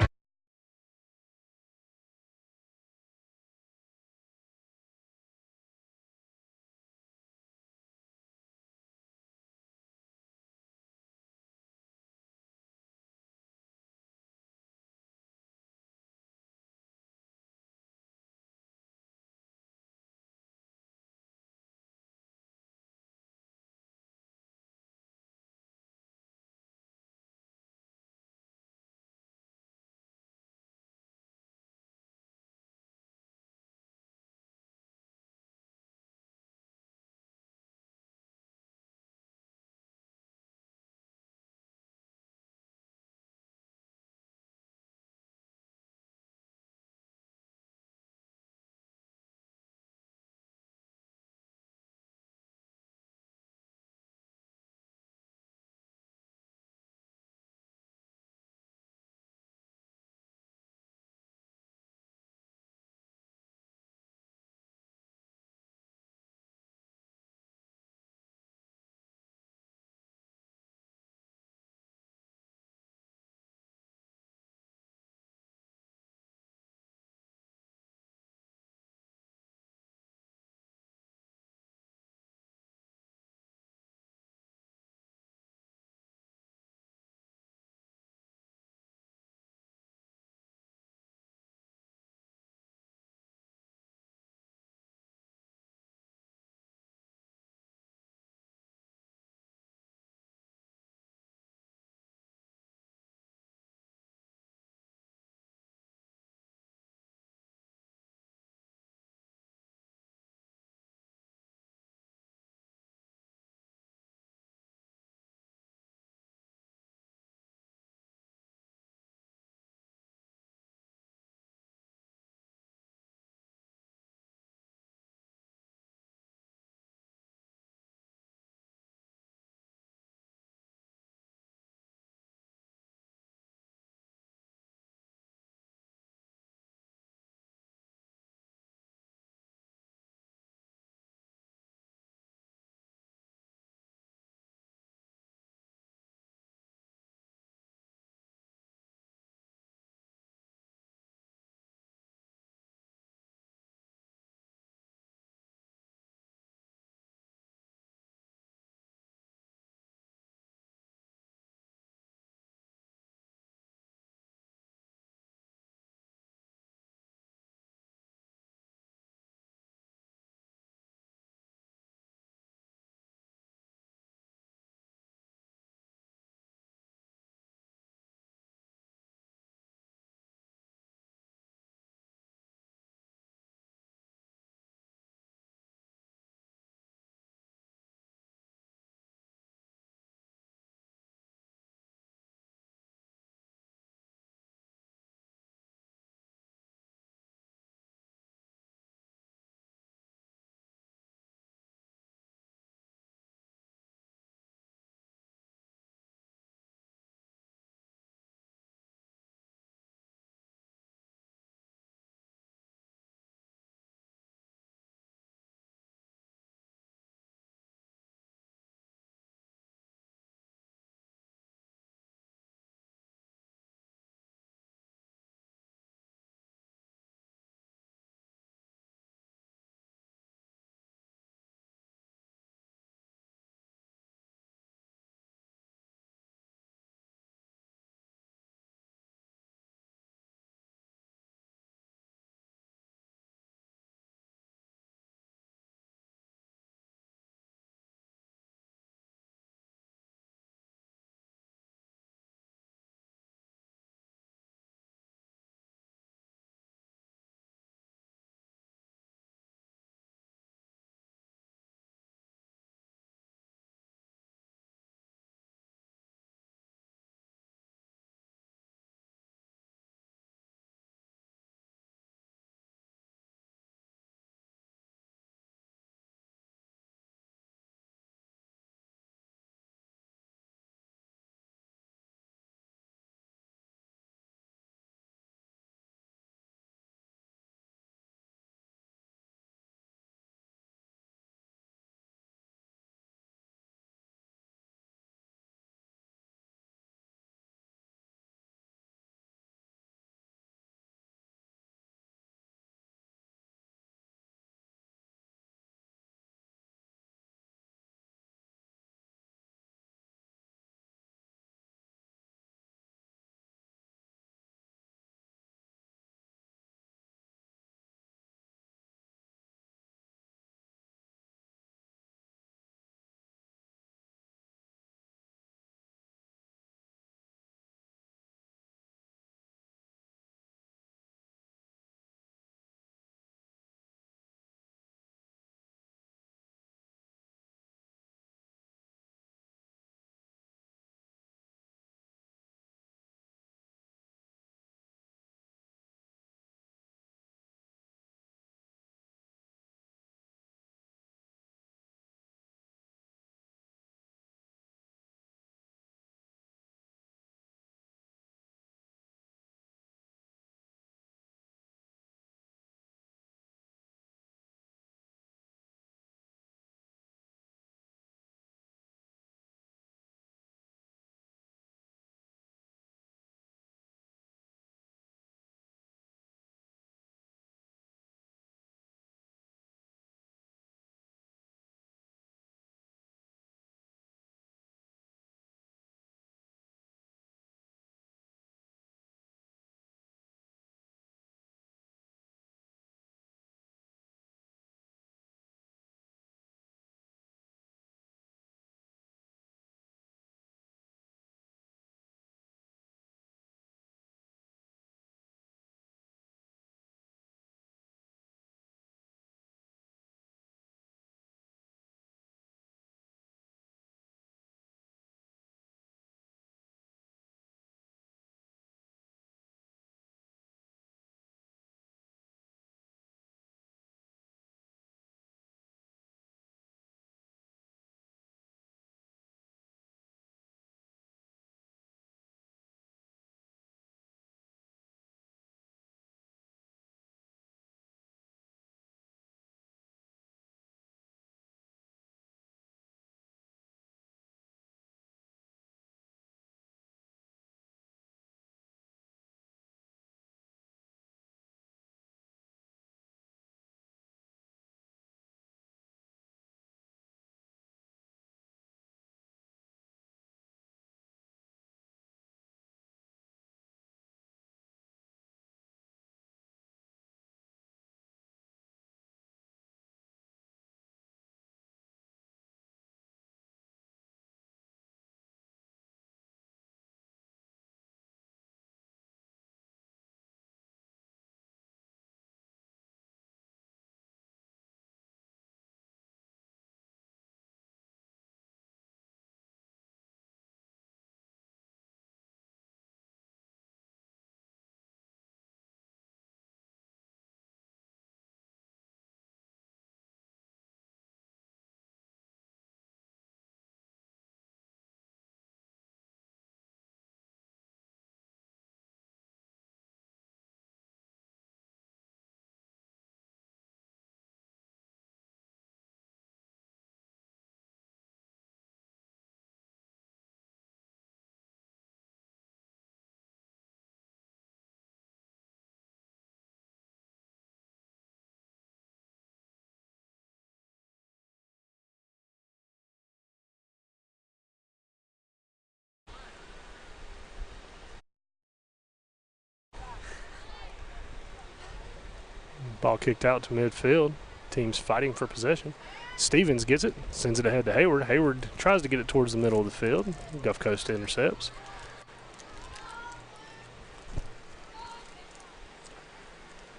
[SPEAKER 1] Ball kicked out to midfield. Team's fighting for possession. Stevens gets it, sends it ahead to Hayward. Hayward tries to get it towards the middle of the field. Gulf Coast intercepts.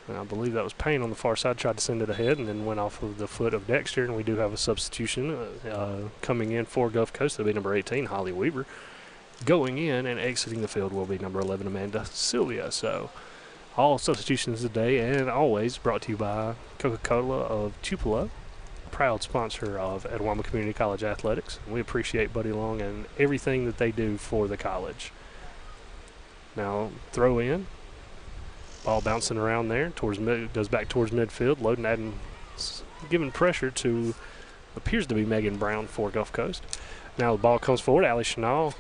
[SPEAKER 1] And I believe that was Payne on the far side, tried to send it ahead and then went off of the foot of Dexter. And we do have a substitution coming in for Gulf Coast. That'll be number 18, Holly Weaver. Going in and exiting the field will be number 11, Amanda Sylvia. So all substitutions today and always brought to you by Coca-Cola of Tupelo, proud sponsor of Etowah Community College Athletics. We appreciate Buddy Long and everything that they do for the college. Now throw in. Ball bouncing around there, goes back towards midfield, loading, adding, giving pressure to, appears to be Megan Brown for Gulf Coast. Now the ball comes forward, Allie Chenal.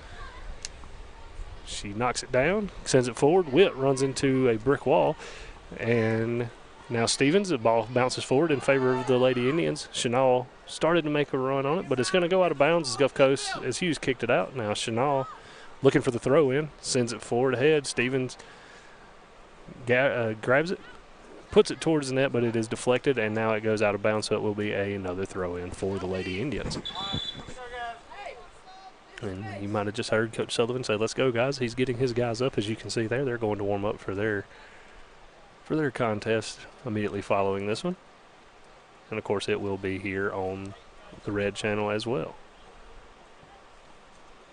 [SPEAKER 1] She knocks it down, sends it forward. Witt runs into a brick wall, and now Stevens, the ball bounces forward in favor of the Lady Indians. Chenal started to make a run on it, but it's going to go out of bounds as Gulf Coast, as Hughes kicked it out. Now Chenal looking for the throw in, sends it forward ahead. Stevens grabs it, puts it towards the net, but it is deflected, and now it goes out of bounds, so it will be another throw-in for the Lady Indians. And you might have just heard Coach Sullivan say, "Let's go, guys." He's getting his guys up. As you can see there, they're going to warm up for their contest immediately following this one. And, of course, it will be here on the Red Channel as well.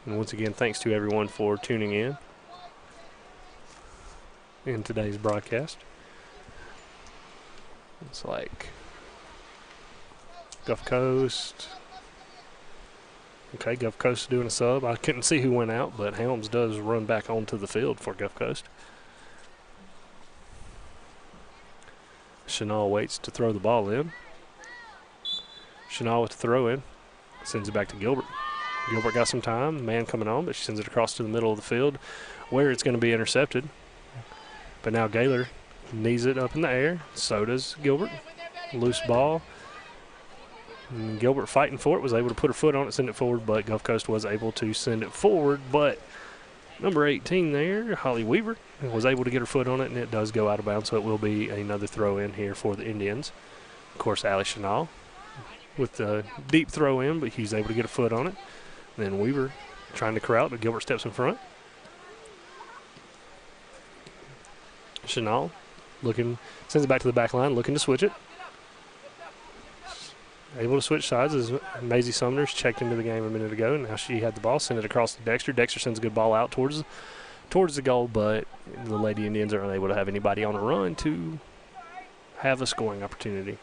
[SPEAKER 1] And once again, thanks to everyone for tuning in today's broadcast. It's like Gulf Coast. Okay, Gulf Coast doing a sub. I couldn't see who went out, but Helms does run back onto the field for Gulf Coast. Chenal waits to throw the ball in. Chenal with the throw in. Sends it back to Gilbert. Gilbert got some time. Man coming on, but she sends it across to the middle of the field where it's going to be intercepted. But now Gaylor knees it up in the air. So does Gilbert. Loose ball. And Gilbert fighting for it, was able to put her foot on it, send it forward, but Gulf Coast was able to send it forward. But number 18 there, Holly Weaver, was able to get her foot on it, and it does go out of bounds, so it will be another throw in here for the Indians. Of course, Allie Chenal with the deep throw in, but he's able to get a foot on it. And then Weaver trying to corral it, but Gilbert steps in front. Chenal looking, sends it back to the back line, looking to switch it. Able to switch sides as Maisie Sumner's checked into the game a minute ago. Now she had the ball, send it across to Dexter. Dexter sends a good ball out towards the goal, but the Lady Indians are unable to have anybody on a run to have a scoring opportunity.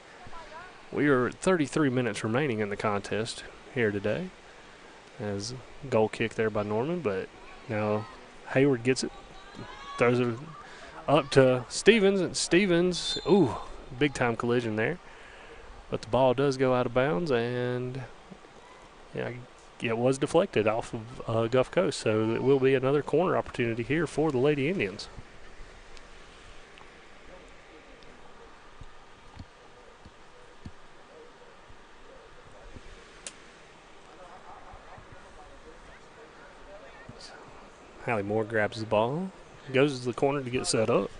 [SPEAKER 1] We are at 33 minutes remaining in the contest here today. As goal kick there by Norman, but now Hayward gets it, throws it up to Stevens, and Stevens, ooh, big time collision there. But the ball does go out of bounds, and yeah, it was deflected off of Gulf Coast, so it will be another corner opportunity here for the Lady Indians. Hallie Moore grabs the ball, goes to the corner to get set up.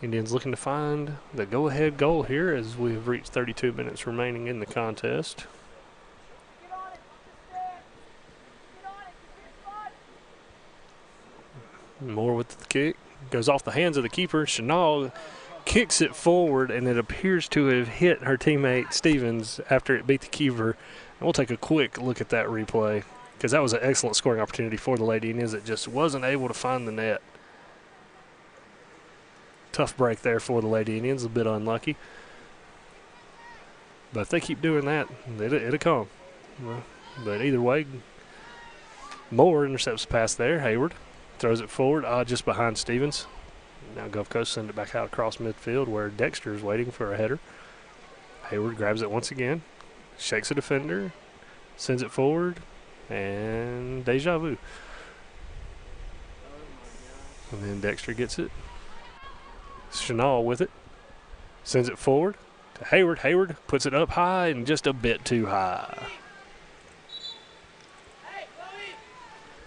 [SPEAKER 1] Indians looking to find the go-ahead goal here as we have reached 32 minutes remaining in the contest. Moore with the kick. Goes off the hands of the keeper. Chenal kicks it forward, and it appears to have hit her teammate Stevens after it beat the keeper. And we'll take a quick look at that replay, because that was an excellent scoring opportunity for the Lady Indians. It just wasn't able to find the net. Tough break there for the Lady Indians, a bit unlucky. But if they keep doing that, it'll come. But either way, Moore intercepts the pass there. Hayward throws it forward, just behind Stevens. Now Gulf Coast send it back out across midfield where Dexter is waiting for a header. Hayward grabs it once again, shakes a defender, sends it forward, and deja vu. And then Dexter gets it. Chenal with it, sends it forward to Hayward. Hayward puts it up high and just a bit too high.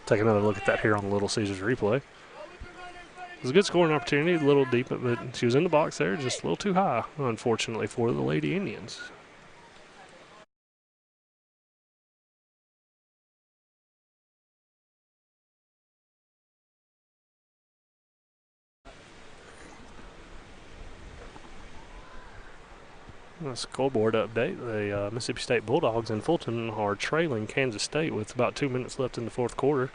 [SPEAKER 1] Take another look at that here on the Little Caesars replay. It was a good scoring opportunity, a little deep, but she was in the box there, just a little too high, unfortunately, for the Lady Indians. A scoreboard update. The Mississippi State Bulldogs in Fulton are trailing Kansas State with about 2 minutes left in the fourth quarter.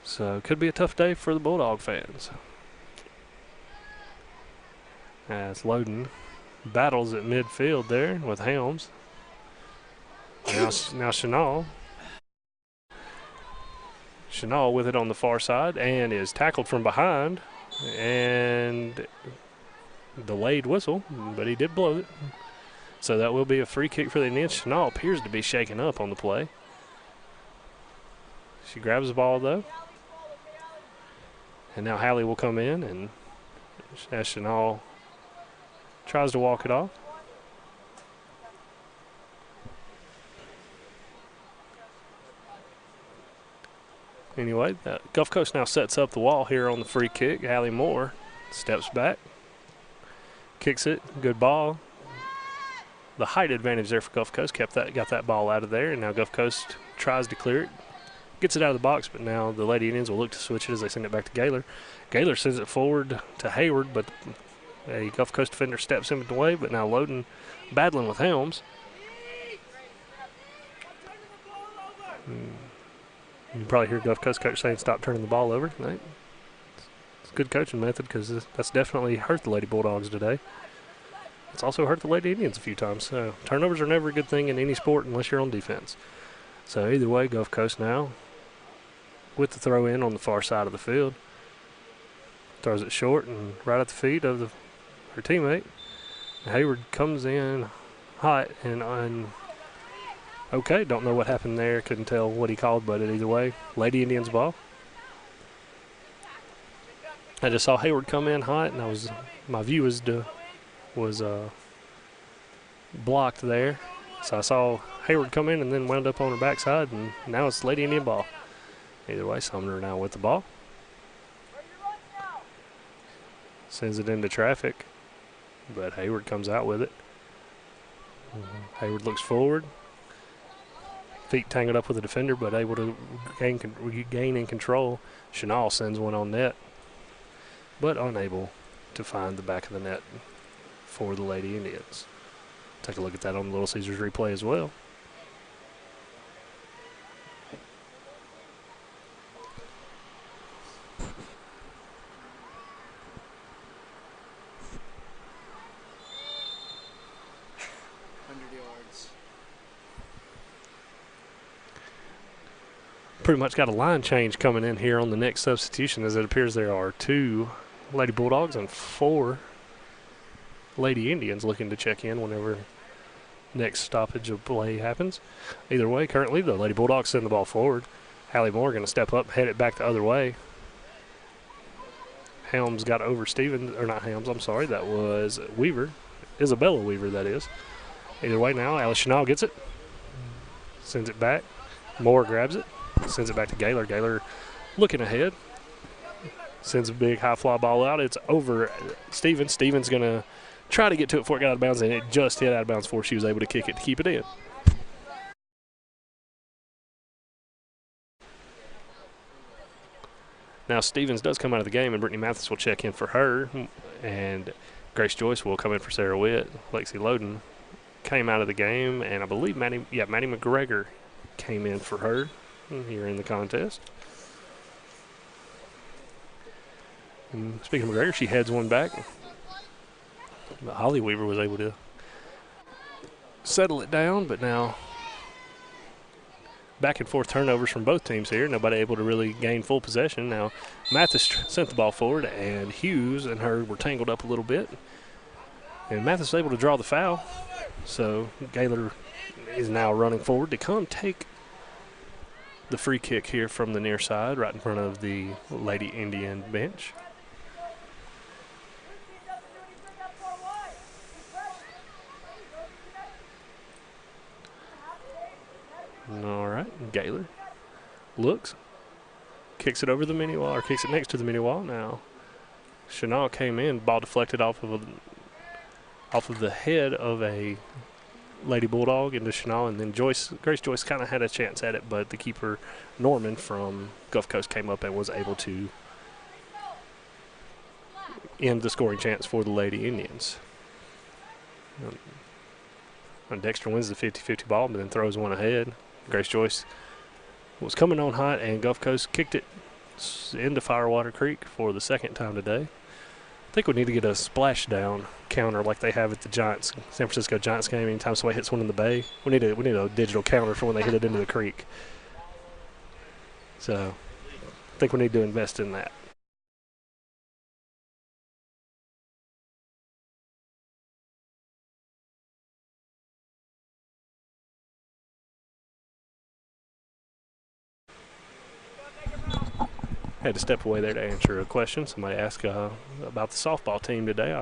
[SPEAKER 1] So it could be a tough day for the Bulldog fans. As Loden battles at midfield there with Helms. Now Chenal. Chenal with it on the far side and is tackled from behind. And delayed whistle, but he did blow it. So that will be a free kick for the Indians. Chenal appears to be shaken up on the play. She grabs the ball, though. And now Hallie will come in, and as Chenal tries to walk it off. Anyway, Gulf Coast now sets up the wall here on the free kick. Hallie Moore steps back, kicks it, good ball. The height advantage there for Gulf Coast got that ball out of there, and now Gulf Coast tries to clear it, gets it out of the box, but now the Lady Indians will look to switch it as they send it back to Gaylor. Gaylor sends it forward to Hayward, but a Gulf Coast defender steps in the way, but now Loden battling with Helms. You can probably hear Gulf Coast coach saying stop turning the ball over. It's a good coaching method because that's definitely hurt the Lady Bulldogs today. It's also hurt the Lady Indians a few times. So turnovers are never a good thing in any sport unless you're on defense. So either way, Gulf Coast now with the throw in on the far side of the field. Throws it short and right at the feet of her teammate. Hayward comes in hot and okay, don't know what happened there. Couldn't tell what he called, but either way, Lady Indians ball. I just saw Hayward come in hot, and my view was blocked there. So I saw Hayward come in and then wound up on her backside, and now it's Lady Indian ball. Either way, Sumner now with the ball. Sends it into traffic, but Hayward comes out with it. Hayward looks forward. Feet tangled up with the defender, but able to gain in control. Chenal sends one on net, but unable to find the back of the net for the Lady Indians. Take a look at that on the Little Caesars replay as well. Pretty much got a line change coming in here on the next substitution, as it appears there are 2 Lady Bulldogs and 4 Lady Indians looking to check in whenever next stoppage of play happens. Either way, currently the Lady Bulldogs send the ball forward. Hallie Moore going to step up, head it back the other way. Helms got over Stevens, or not Helms, I'm sorry, that was Weaver. Isabella Weaver, that is. Either way now, Alice Chenal gets it, sends it back. Moore grabs it, sends it back to Gaylor. Gaylor looking ahead, sends a big high fly ball out. It's over Stevens. Stevens going to try to get to it before it got out of bounds, and it just hit out of bounds before she was able to kick it to keep it in. Now Stevens does come out of the game, and Brittany Mathis will check in for her, and Grace Joyce will come in for Sarah Witt. Lexi Loden came out of the game, and I believe Maddie McGregor came in for her here in the contest. And speaking of McGregor, she heads one back. But Holly Weaver was able to settle it down, but now back and forth turnovers from both teams here. Nobody able to really gain full possession. Now Mathis sent the ball forward, and Hughes and her were tangled up a little bit. And Mathis was able to draw the foul. So Gaylor is now running forward to come take the free kick here from the near side, right in front of the Lady Indian bench. All right, Gaylor looks, kicks it over the mini wall, or kicks it next to the mini wall. Now Chanel came in, ball deflected off of the head of a Lady Bulldog into Chanel, and then Grace Joyce kind of had a chance at it, but the keeper, Norman from Gulf Coast, came up and was able to end the scoring chance for the Lady Indians. And Dexter wins the 50-50 ball, but then throws one ahead. Grace Joyce was coming on hot, and Gulf Coast kicked it into Firewater Creek for the second time today. I think we need to get a splashdown counter like they have at the Giants, San Francisco Giants game. Anytime somebody hits one in the bay, we need a digital counter for when they hit it into the creek. So I think we need to invest in that. Had to step away there to answer a question. Somebody asked about the softball team today.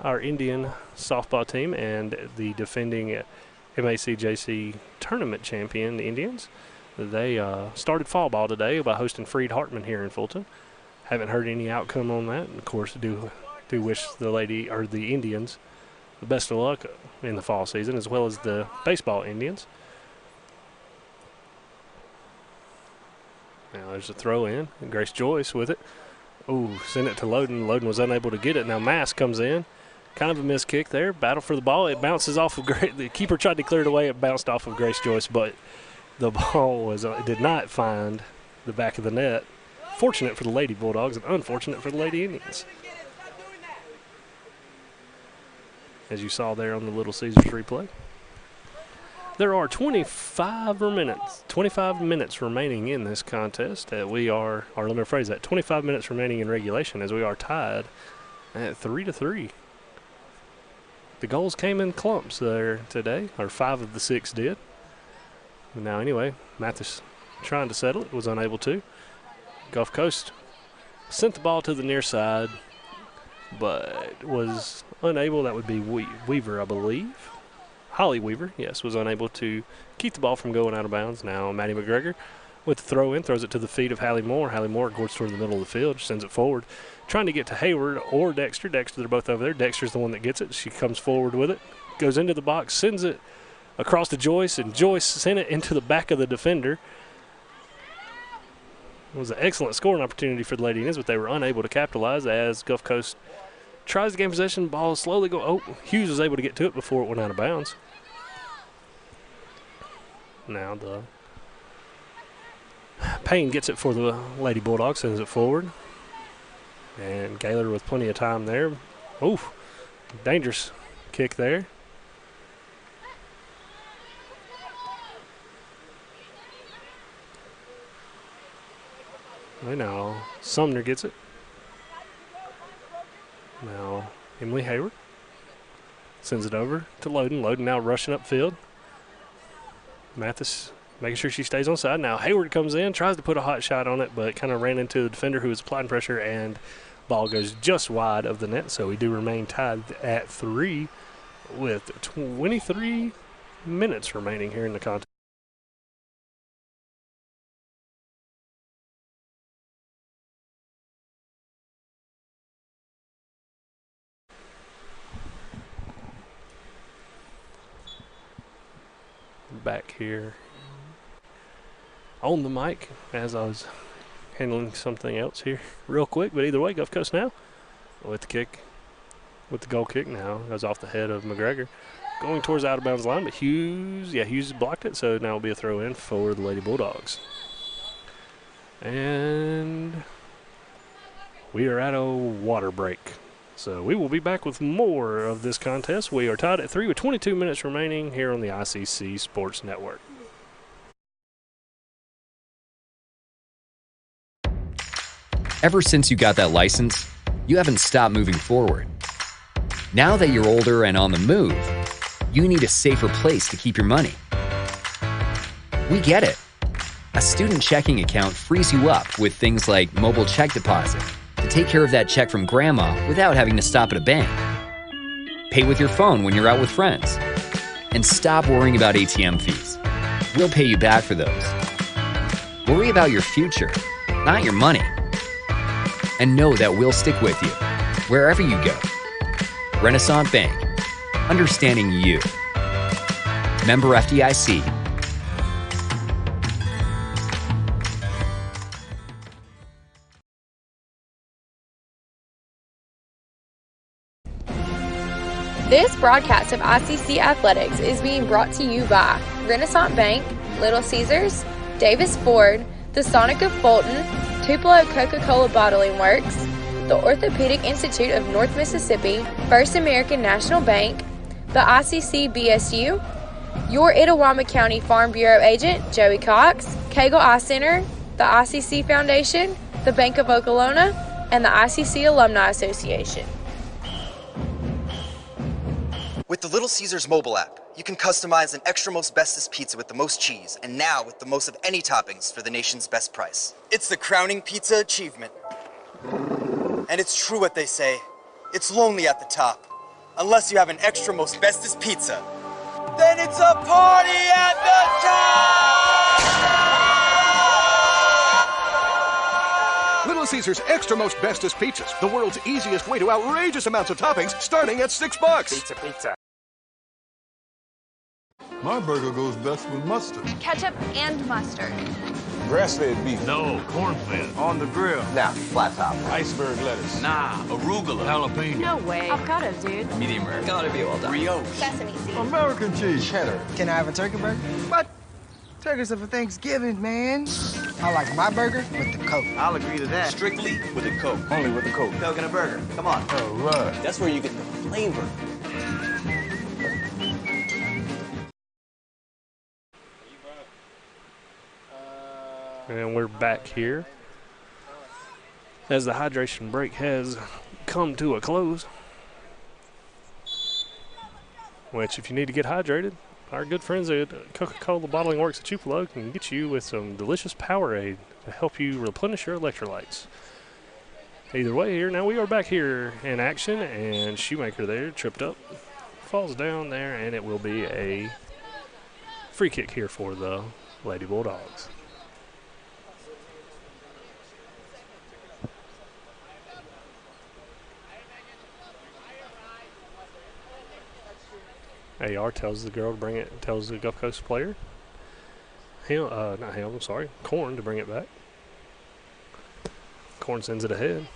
[SPEAKER 1] Our Indian softball team and the defending MACJC tournament champion Indians. They started fall ball today by hosting Freed Hartman here in Fulton. Haven't heard any outcome on that. And of course, do wish the Indians the best of luck in the fall season, as well as the baseball Indians. Now there's a throw in, and Grace Joyce with it. Ooh, sent it to Loden. Loden was unable to get it. Now Mass comes in. Kind of a missed kick there. Battle for the ball. It bounces off of Grace. The keeper tried to clear it away. It bounced off of Grace Joyce, but the ball did not find the back of the net. Fortunate for the Lady Bulldogs and unfortunate for the Lady Indians. As you saw there on the Little Caesars replay. There are 25 minutes remaining in this contest. Let me rephrase that, 25 minutes remaining in regulation as we are tied at 3-3. The goals came in clumps there today, or 5 of the 6 did. Now anyway, Mathis trying to settle it, was unable to. Gulf Coast sent the ball to the near side, but was unable. That would be Weaver, I believe. Holly Weaver, yes, was unable to keep the ball from going out of bounds. Now Maddie McGregor with the throw in, throws it to the feet of Hallie Moore. Hallie Moore goes toward the middle of the field, sends it forward, trying to get to Hayward or Dexter. Dexter, they're both over there. Dexter's the one that gets it. She comes forward with it, goes into the box, sends it across to Joyce, and Joyce sent it into the back of the defender. It was an excellent scoring opportunity for the Lady Indians, but they were unable to capitalize as Gulf Coast tries to gain possession. Ball slowly go. Oh, Hughes was able to get to it before it went out of bounds. Now the Payne gets it for the Lady Bulldogs, sends it forward. And Gaylor with plenty of time there. Oof, dangerous kick there. Right now, Sumner gets it. Now, Emily Hayward sends it over to Loden. Loden now rushing upfield. Mathis making sure she stays on side. Now Hayward comes in, tries to put a hot shot on it, but kind of ran into the defender who was applying pressure, and ball goes just wide of the net. So we do remain tied at 3 with 23 minutes remaining here in the contest. Back here on the mic as I was handling something else here real quick, but either way, Gulf Coast now with the goal kick now goes off the head of McGregor, going towards the out of bounds line, but Hughes blocked it, so now it'll be a throw in for the Lady Bulldogs. And we are at a water break. So we will be back with more of this contest. We are tied at 3 with 22 minutes remaining here on the ICC Sports Network.
[SPEAKER 8] Ever since you got that license, you haven't stopped moving forward. Now that you're older and on the move, you need a safer place to keep your money. We get it. A student checking account frees you up with things like mobile check deposit, to take care of that check from grandma without having to stop at a bank. Pay with your phone when you're out with friends. And stop worrying about ATM fees. We'll pay you back for those. Worry about your future, not your money. and know that we'll stick with you wherever you go. Renaissance Bank, understanding you. Member FDIC.
[SPEAKER 6] This broadcast of ICC Athletics is being brought to you by Renaissance Bank, Little Caesars, Davis Ford, the Sonic of Fulton, Tupelo Coca-Cola Bottling Works, the Orthopedic Institute of North Mississippi, First American National Bank, the ICC BSU, your Itawamba County Farm Bureau agent, Joey Cox, Cagle Eye Center, the ICC Foundation, the Bank of Okolona, and the ICC Alumni Association.
[SPEAKER 16] With the Little Caesars mobile app, you can customize an extra most bestest pizza with the most cheese, and now with the most of any toppings for the nation's best price. It's the crowning pizza achievement. And it's true what they say, it's lonely at the top. Unless you have an extra most bestest pizza, then it's a party at the top!
[SPEAKER 17] Little Caesars Extra Most Bestest Pizzas, the world's easiest way to outrageous amounts of toppings, starting at $6.
[SPEAKER 2] Pizza.
[SPEAKER 18] My burger goes best with mustard.
[SPEAKER 19] Ketchup and mustard.
[SPEAKER 18] Grass-fed beef.
[SPEAKER 11] No, corn-fed.
[SPEAKER 18] On the grill.
[SPEAKER 10] Now, flat top.
[SPEAKER 18] Iceberg lettuce.
[SPEAKER 10] Nah, arugula.
[SPEAKER 11] Jalapeno.
[SPEAKER 19] No way. Avocado, dude.
[SPEAKER 10] Medium rare. Gotta be well done. Brioche.
[SPEAKER 19] Sesame seeds.
[SPEAKER 18] American cheese.
[SPEAKER 10] Cheddar.
[SPEAKER 20] Can I have a turkey burger? What? Turkeys are for Thanksgiving, man. I like my burger with the Coke.
[SPEAKER 10] I'll agree to that. Strictly with a Coke.
[SPEAKER 18] Only with the Coke.
[SPEAKER 10] Coke and a burger. Come on.
[SPEAKER 18] All right.
[SPEAKER 10] That's where you get the flavor.
[SPEAKER 1] And we're back here as the hydration break has come to a close. Which, if you need to get hydrated, our good friends at Coca-Cola Bottling Works at Tupelo can get you with some delicious Powerade to help you replenish your electrolytes. Either way here, now we are back here in action, and Shoemaker there tripped up, falls down there, and it will be a free kick here for the Lady Bulldogs. AR tells the girl to bring it, tells the Gulf Coast player, Corn to bring it back. Corn sends it ahead.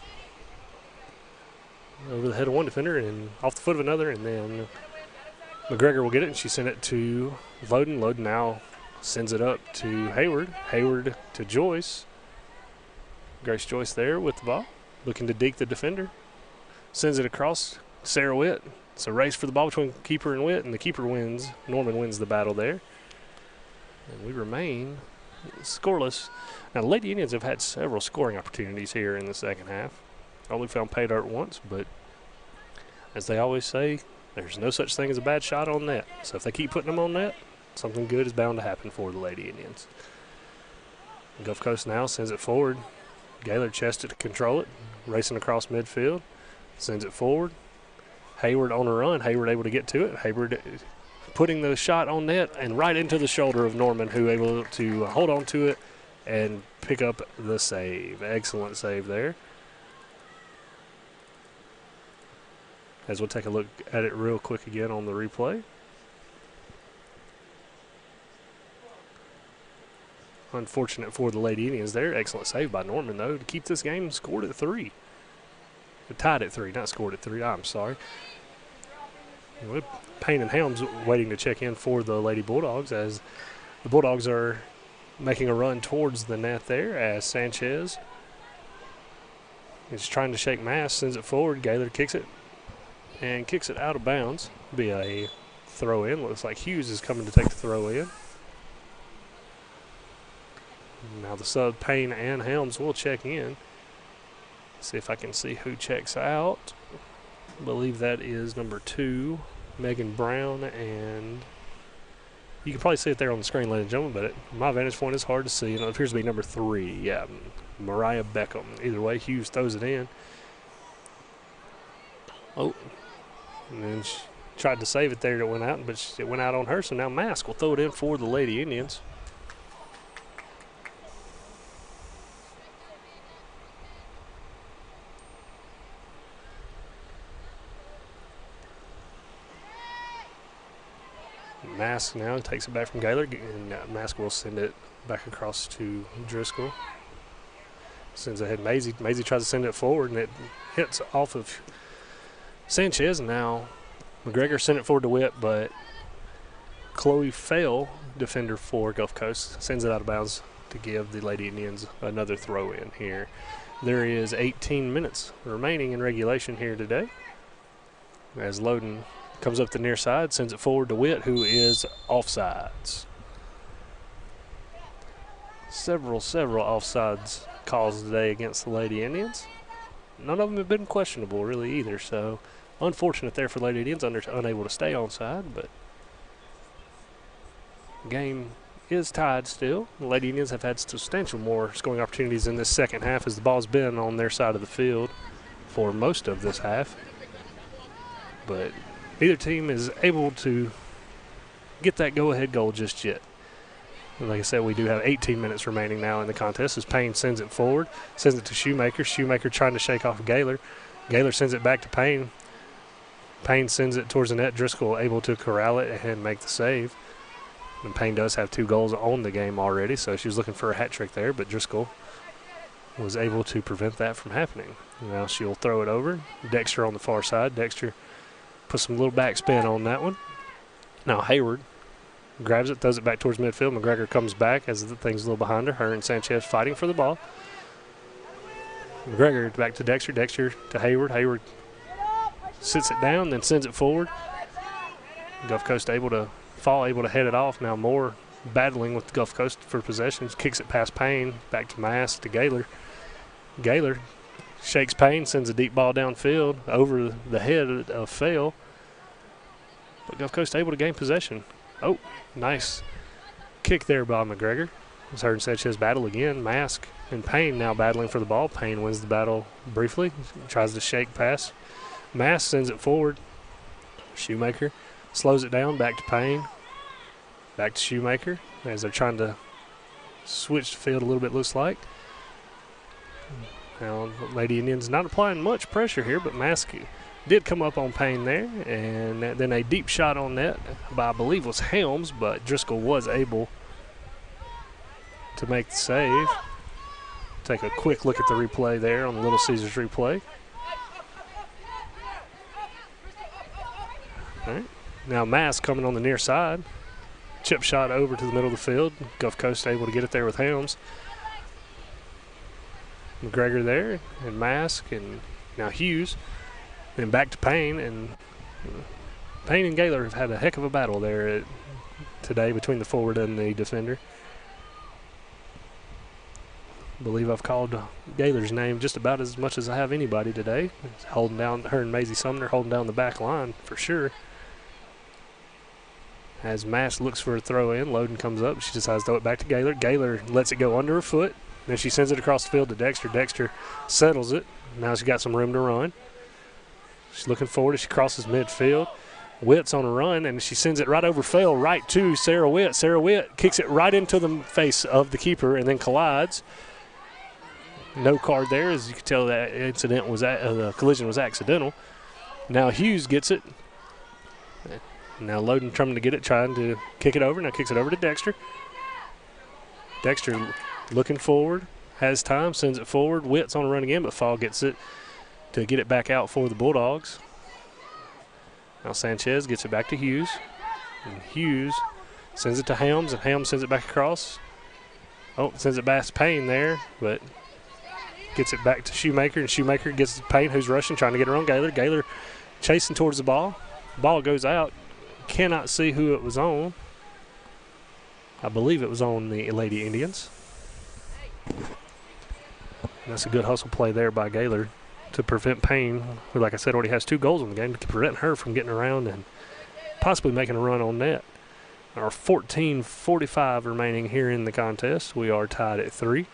[SPEAKER 1] Over the head of one defender and off the foot of another, and then McGregor will get it, and she sent it to Loden. Loden now sends it up to Hayward. Hayward to Joyce. Grace Joyce there with the ball, looking to deke the defender. Sends it across. Sarah Witt. It's a race for the ball between keeper and Witt, and the keeper wins. Norman wins the battle there. And we remain scoreless. Now, the Lady Indians have had several scoring opportunities here in the second half. Only found pay dirt once, but as they always say, there's no such thing as a bad shot on net. So if they keep putting them on net, something good is bound to happen for the Lady Indians. Gulf Coast now sends it forward. Gaylord chested to control it, racing across midfield, sends it forward. Hayward on a run. Hayward able to get to it. Hayward putting the shot on net and right into the shoulder of Norman, who able to hold on to it and pick up the save. Excellent save there. As we'll take a look at it real quick again on the replay. Unfortunate for the Lady Indians there. Excellent save by Norman, though, to keep this game scored at 3. Tied at 3, not scored at 3. I'm sorry. Payne and Helms waiting to check in for the Lady Bulldogs as the Bulldogs are making a run towards the net there as Sanchez is trying to shake Mass, sends it forward. Gaylord kicks it and kicks it out of bounds. Be a throw in. Looks like Hughes is coming to take the throw in. Now the sub Payne and Helms will check in. See if I can see who checks out. I believe that is number 2, Megan Brown, and you can probably see it there on the screen, ladies and gentlemen, but my vantage point is hard to see, and it appears to be number 3. Yeah, Mariah Beckham. Either way, Hughes throws it in. Oh, and then she tried to save it there. It went out, but it went out on her, so now Mask will throw it in for the Lady Indians. Mask now takes it back from Gaylor, and Mask will send it back across to Driscoll. Sends ahead Maisie. Maisie tries to send it forward, and it hits off of Sanchez. And now McGregor sent it forward to Witt, but Chloe Fail, defender for Gulf Coast, sends it out of bounds to give the Lady Indians another throw in here. There is 18 minutes remaining in regulation here today. As Loden comes up the near side, sends it forward to Witt, who is offsides. Several offsides calls today against the Lady Indians. None of them have been questionable really either, so unfortunate there for Lady Indians, unable to stay onside, but game is tied still. The Lady Indians have had substantial more scoring opportunities in this second half as the ball's been on their side of the field for most of this half. But neither team is able to get that go-ahead goal just yet. And like I said, we do have 18 minutes remaining now in the contest as Payne sends it forward, sends it to Shoemaker. Shoemaker trying to shake off Gaylor. Gaylor sends it back to Payne. Payne sends it towards the net. Driscoll able to corral it and make the save. And Payne does have 2 goals on the game already, so she was looking for a hat trick there, but Driscoll was able to prevent that from happening. Now she'll throw it over. Dexter on the far side. Dexter puts some little backspin on that one. Now Hayward grabs it, throws it back towards midfield. McGregor comes back as the thing's a little behind her. Her and Sanchez fighting for the ball. McGregor back to Dexter. Dexter to Hayward. Hayward sits it down, then sends it forward. Gulf Coast able to head it off. Now Moore battling with the Gulf Coast for possessions. Kicks it past Payne. Back to Mass to Gaylor. Gaylor shakes Payne, sends a deep ball downfield over the head of Fail. But Gulf Coast able to gain possession. Oh, nice kick there by McGregor. As her and Sanchez battle again. Mask and Payne now battling for the ball. Payne wins the battle briefly. Tries to shake pass. Mask sends it forward. Shoemaker slows it down. Back to Payne. Back to Shoemaker as they're trying to switch the field a little bit, looks like. Now, Lady Indians not applying much pressure here, but Mask did come up on Payne there, and then a deep shot on net by, I believe, was Helms, but Driscoll was able to make the save. Take a quick look at the replay there on the Little Caesars replay. All right. Now Mask coming on the near side. Chip shot over to the middle of the field. Gulf Coast able to get it there with Helms. McGregor there, and Mask, and now Hughes. Then back to Payne, and Payne and Gaylor have had a heck of a battle there today between the forward and the defender. I believe I've called Gaylor's name just about as much as I have anybody today. Holding down, her and Maisie Sumner holding down the back line for sure. As Mask looks for a throw in, Loden comes up. She decides to throw it back to Gaylor. Gaylor lets it go under her foot. Then she sends it across the field to Dexter. Dexter settles it. Now she's got some room to run. She's looking forward as she crosses midfield. Witt's on a run, and she sends it right over Fail, right to Sarah Witt. Sarah Witt kicks it right into the face of the keeper and then collides. No card there, as you can tell that incident was the collision was accidental. Now Hughes gets it. Now Loden trying to get it, trying to kick it over. Now kicks it over to Dexter. Dexter looking forward, has time, sends it forward. Witt's on a run again, but Fall gets it to get it back out for the Bulldogs. Now Sanchez gets it back to Hughes. And Hughes sends it to Helms, and Helms sends it back across. Oh, sends it back to Payne there, but gets it back to Shoemaker, and Shoemaker gets it to Payne, who's rushing, trying to get her on Gaylor. Gaylor chasing towards the ball. Ball goes out. Cannot see who it was on. I believe it was on the Lady Indians. And that's a good hustle play there by Gaylor to prevent Payne, who, like I said, already has 2 goals in the game, to prevent her from getting around and possibly making a run on net. There are 14:45 remaining here in the contest. We are tied at 3.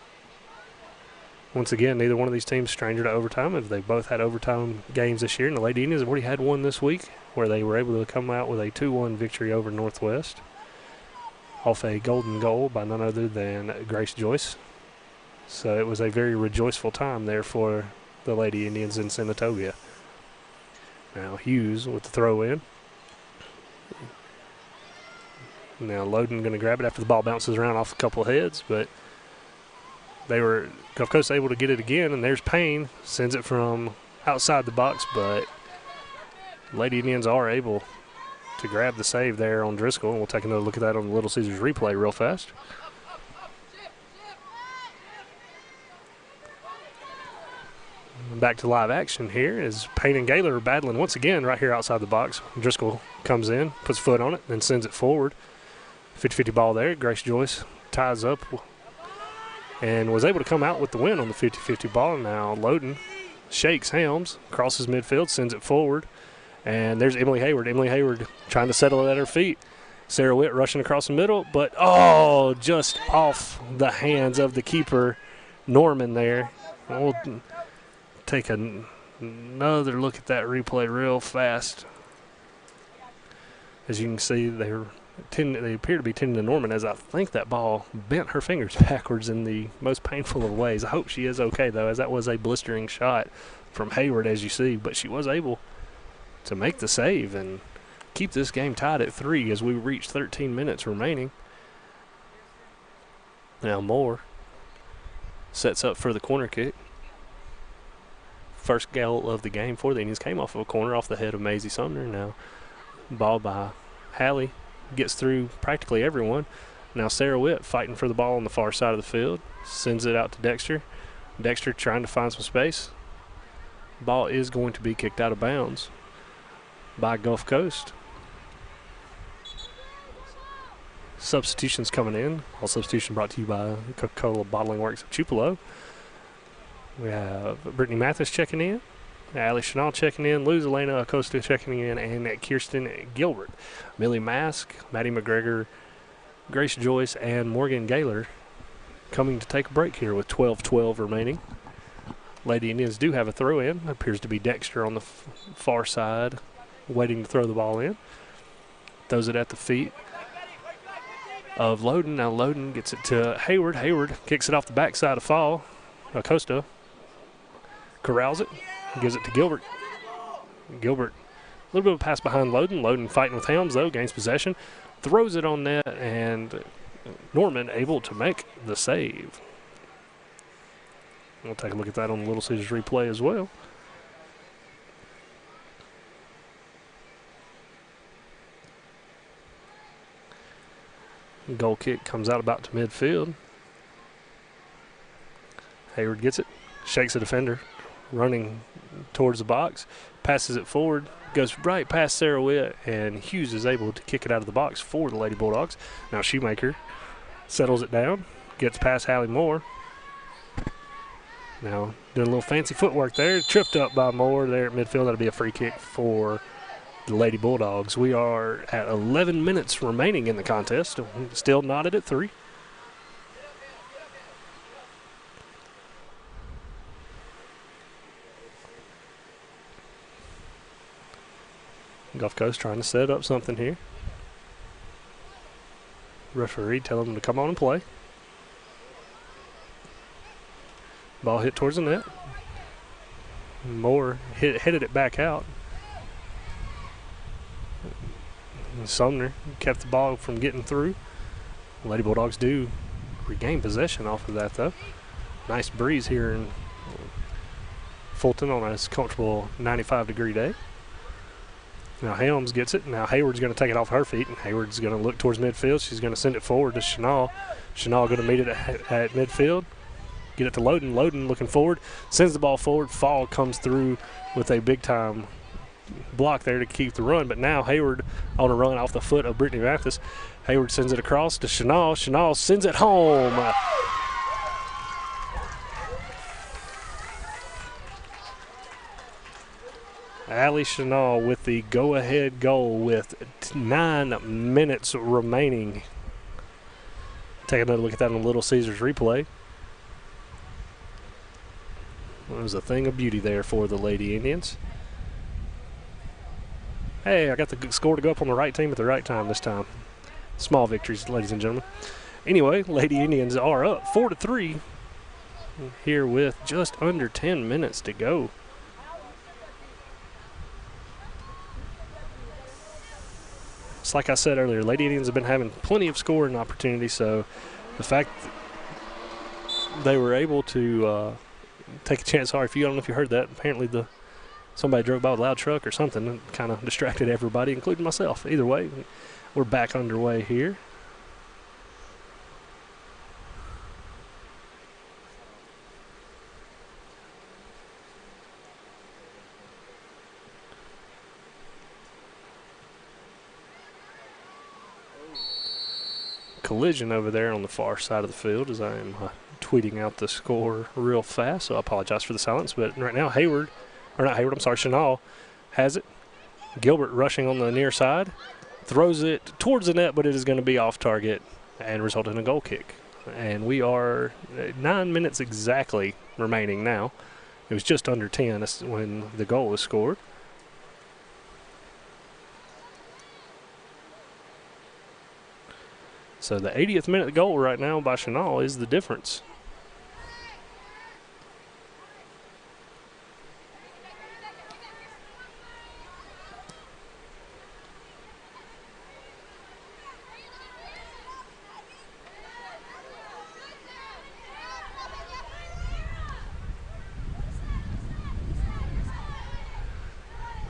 [SPEAKER 1] Once again, neither one of these teams stranger to overtime, as they've both had overtime games this year. And the Lady Indians have already had one this week where they were able to come out with a 2-1 victory over Northwest off a golden goal by none other than Grace Joyce. So it was a very rejoiceful time there for the Lady Indians in Senatobia. Now Hughes with the throw in. Now Loden going to grab it after the ball bounces around off a couple of heads, but Gulf Coast able to get it again, and there's Payne, sends it from outside the box, but Lady Indians are able to grab the save there on Driscoll, and we'll take another look at that on the Little Caesars replay real fast. Back to live action here as Payne and Gaylor are battling once again right here outside the box. Driscoll comes in, puts foot on it, then sends it forward. 50-50 ball there. Grace Joyce ties up and was able to come out with the win on the 50-50 ball. Now Loden shakes Helms, crosses midfield, sends it forward. And there's Emily Hayward. Emily Hayward trying to settle it at her feet. Sarah Witt rushing across the middle, but just off the hands of the keeper, Norman there. We'll take another look at that replay real fast. As you can see, they appear to be tending to Norman, as I think that ball bent her fingers backwards in the most painful of ways. I hope she is okay, though, as that was a blistering shot from Hayward, as you see. But she was able to make the save and keep this game tied at 3 as we reach 13 minutes remaining. Now Moore sets up for the corner kick. First goal of the game for the Indians came off of a corner off the head of Maisie Sumner. Now ball by Hallie gets through practically everyone. Now Sarah Witt fighting for the ball on the far side of the field. Sends it out to Dexter. Dexter trying to find some space. Ball is going to be kicked out of bounds by Gulf Coast. Substitutions coming in. All substitution brought to you by Coca-Cola Bottling Works of Tupelo. We have Brittany Mathis checking in, Allie Chanel checking in, Luz Elena Acosta checking in, and Kirsten Gilbert. Millie Mask, Maddie McGregor, Grace Joyce, and Morgan Gaylor coming to take a break here with 12:12 remaining. Lady Indians do have a throw in. Appears to be Dexter on the far side, waiting to throw the ball in. Throws it at the feet of Loden. Now Loden gets it to Hayward. Hayward kicks it off the backside of Fall. Acosta corrals it, gives it to Gilbert. Gilbert, a little bit of a pass behind Loden. Loden fighting with Helms, though, gains possession. Throws it on net, and Norman able to make the save. We'll take a look at that on the Little Caesars replay as well. Goal kick comes out about to midfield. Hayward gets it, shakes the defender, running towards the box, passes it forward, goes right past Sarah Witt, and Hughes is able to kick it out of the box for the Lady Bulldogs. Now Shoemaker settles it down, gets past Hallie Moore. Now doing a little fancy footwork there, tripped up by Moore there at midfield. That'll be a free kick for the Lady Bulldogs. We are at 11 minutes remaining in the contest, still knotted at 3. Gulf Coast trying to set up something here. Referee telling them to come on and play. Ball hit towards the net. Moore headed it back out. Sumner kept the ball from getting through. Lady Bulldogs do regain possession off of that, though. Nice breeze here in Fulton on a comfortable 95-degree day. Now Helms gets it. Now Hayward's going to take it off her feet, and Hayward's going to look towards midfield. She's going to send it forward to Chanel. Chanel going to meet it at midfield. Get it to Loden. Loden looking forward. Sends the ball forward. Fall comes through with a big-time block there to keep the run. But now Hayward on a run off the foot of Brittany Mathis. Hayward sends it across to Chanel. Chanel sends it home. Allie Chanel with the go-ahead goal with 9 minutes remaining. Take another look at that on Little Caesars replay. It was a thing of beauty there for the Lady Indians. Hey, I got the score to go up on the right team at the right time this time. Small victories, ladies and gentlemen. Anyway, Lady Indians are up 4-3 here with just under 10 minutes to go. like I said earlier, Lady Indians have been having plenty of scoring opportunities, so the fact that they were able to take a chance. Sorry, I don't know if you heard that. Apparently somebody drove by with a loud truck or something and kind of distracted everybody, including myself. Either way, we're back underway here. Collision over there on the far side of the field as I am tweeting out the score real fast, so I apologize for the silence. But right now, Chenal has it. Gilbert rushing on the near side, throws it towards the net, but it is going to be off target and result in a goal kick. And we are 9 minutes exactly remaining now. It was just under 10 when the goal was scored. So the 80th minute goal right now by Chenal is the difference.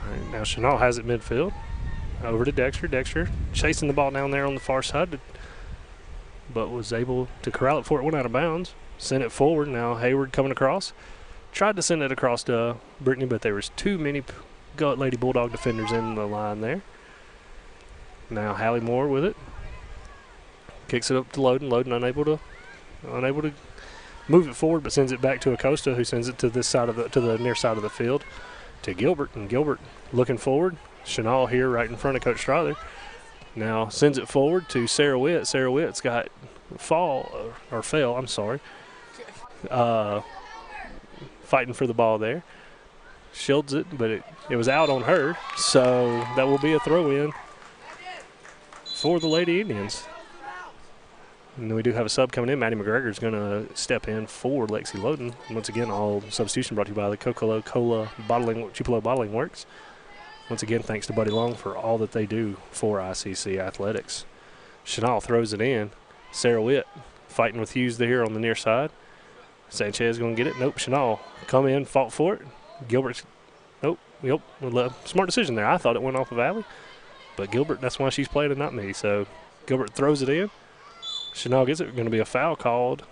[SPEAKER 1] All right, now Chenal has it midfield. Over to Dexter. Dexter chasing the ball down there on the far side, but was able to corral it before it went out of bounds. Sent it forward. Now Hayward coming across. Tried to send it across to Brittany, but there was too many Lady Bulldog defenders in the line there. Now Hallie Moore with it. Kicks it up to Loden. Loden unable to move it forward, but sends it back to Acosta, who sends it to this side to the near side of the field to Gilbert. And Gilbert looking forward. Chenal here right in front of Coach Strother. Now sends it forward to Sarah Witt. Sarah Witt's got fell, I'm sorry. Fighting for the ball there. Shields it, but it was out on her. So that will be a throw-in for the Lady Indians. And we do have a sub coming in. Maddie McGregor is going to step in for Lexi Loden. Once again, all substitution brought to you by the Coca-Cola Tupelo Bottling Works. Once again, thanks to Buddy Long for all that they do for ICC Athletics. Chenal throws it in. Sarah Witt fighting with Hughes there on the near side. Sanchez going to get it. Nope, Chenal come in, fought for it. Gilbert, nope, yep, smart decision there. I thought it went off of Allie, but Gilbert, that's why she's playing and not me. So Gilbert throws it in. Chenal gets it. Going to be a foul called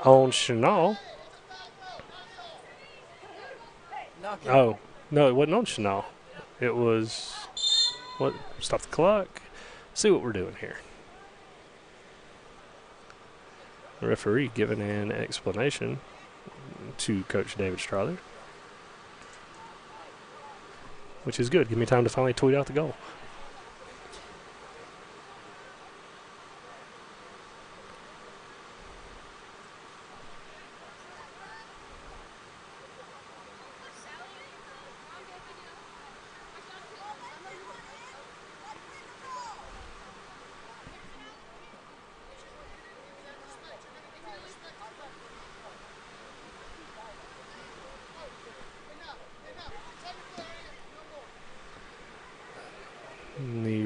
[SPEAKER 1] on Chenal. Oh. No, it wasn't on Chenal. It was, stop the clock. See what we're doing here. The referee giving an explanation to Coach David Strother, which is good. Give me time to finally tweet out the goal.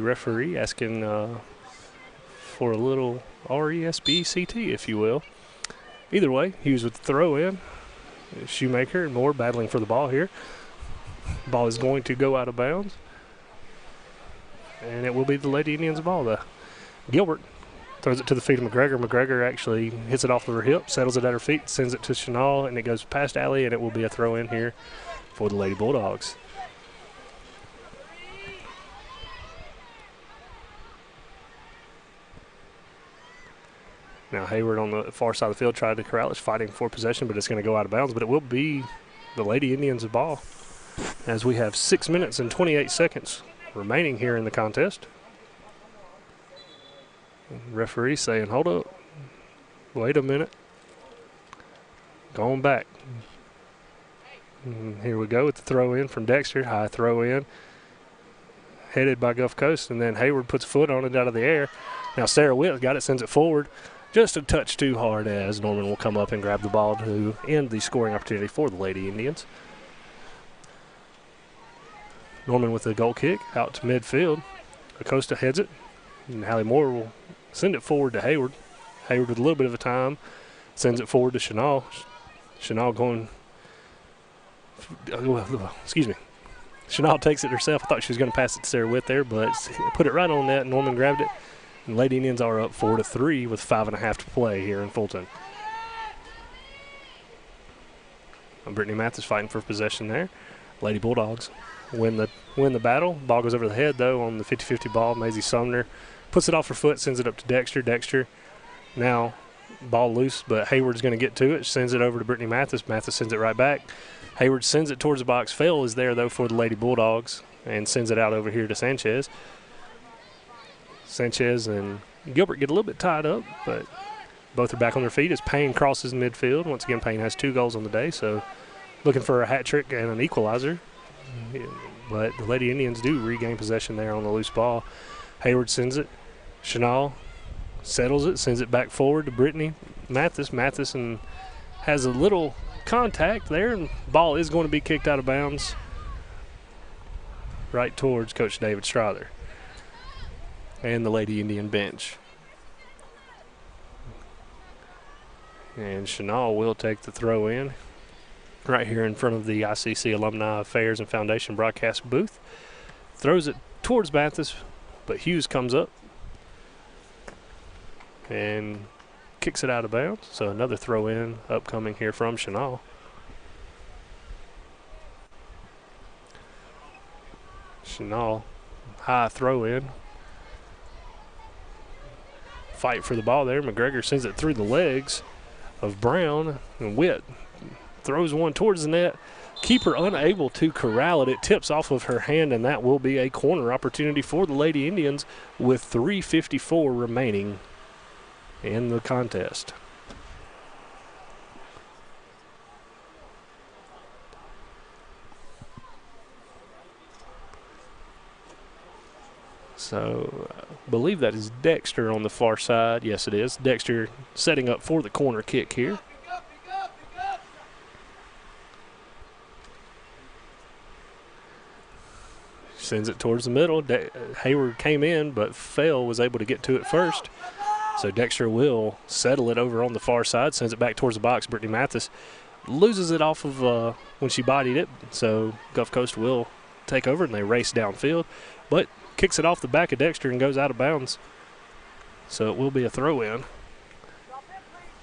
[SPEAKER 1] Referee asking for a little RESBCT, if you will. Either way, Hughes with the throw in. Shoemaker and Moore battling for the ball here. Ball is going to go out of bounds. And it will be the Lady Indians' ball. Gilbert throws it to the feet of McGregor. McGregor actually hits it off of her hip, settles it at her feet, sends it to Chenal, and it goes past Allie, and it will be a throw in here for the Lady Bulldogs. Now Hayward on the far side of the field tried to corral it, fighting for possession, but it's going to go out of bounds. But it will be the Lady Indians' ball as we have 6 minutes and 28 seconds remaining here in the contest. Referee saying, hold up, wait a minute. Going back. And here we go with the throw in from Dexter. High throw in. Headed by Gulf Coast, and then Hayward puts a foot on it out of the air. Now Sarah Witt got it, sends it forward. Just a touch too hard as Norman will come up and grab the ball to end the scoring opportunity for the Lady Indians. Norman with the goal kick out to midfield. Acosta heads it, and Hallie Moore will send it forward to Hayward. Hayward with a little bit of a time sends it forward to Chenal. Chenal going, excuse me. Chenal takes it herself. I thought she was going to pass it to Sarah Witt there, but put it right on net. Norman grabbed it, and Lady Indians are up 4-3 with 5.5 to play here in Fulton. Brittany Mathis fighting for possession there. Lady Bulldogs win the battle. Ball goes over the head, though, on the 50-50 ball. Maisie Sumner puts it off her foot, sends it up to Dexter. Dexter now ball loose, but Hayward's going to get to it. Sends it over to Brittany Mathis. Mathis sends it right back. Hayward sends it towards the box. Fail is there, though, for the Lady Bulldogs, and sends it out over here to Sanchez. Sanchez and Gilbert get a little bit tied up, but both are back on their feet as Payne crosses midfield. Once again, Payne has 2 goals on the day, so looking for a hat trick and an equalizer. But the Lady Indians do regain possession there on the loose ball. Hayward sends it. Chenal settles it, sends it back forward to Brittany Mathis. Mathis and has a little contact there, and ball is going to be kicked out of bounds right towards Coach David Strother and the Lady Indian bench. And Chenal will take the throw in right here in front of the ICC Alumni Affairs and Foundation broadcast booth. Throws it towards Mathis, but Hughes comes up and kicks it out of bounds. So another throw in upcoming here from Chenal. Chenal, high throw in. Fight for the ball there. McGregor sends it through the legs of Brown, and Witt throws one towards the net. Keeper unable to corral it. It tips off of her hand, and that will be a corner opportunity for the Lady Indians with 3:54 remaining in the contest. So I believe that is Dexter on the far side. Yes, it is. Dexter setting up for the corner kick here. Sends it towards the middle. Hayward came in, but Fell was able to get to it first. So Dexter will settle it over on the far side, sends it back towards the box. Brittany Mathis loses it off of when she bodied it. So Gulf Coast will take over, and they race downfield. But kicks it off the back of Dexter and goes out of bounds. So it will be a throw-in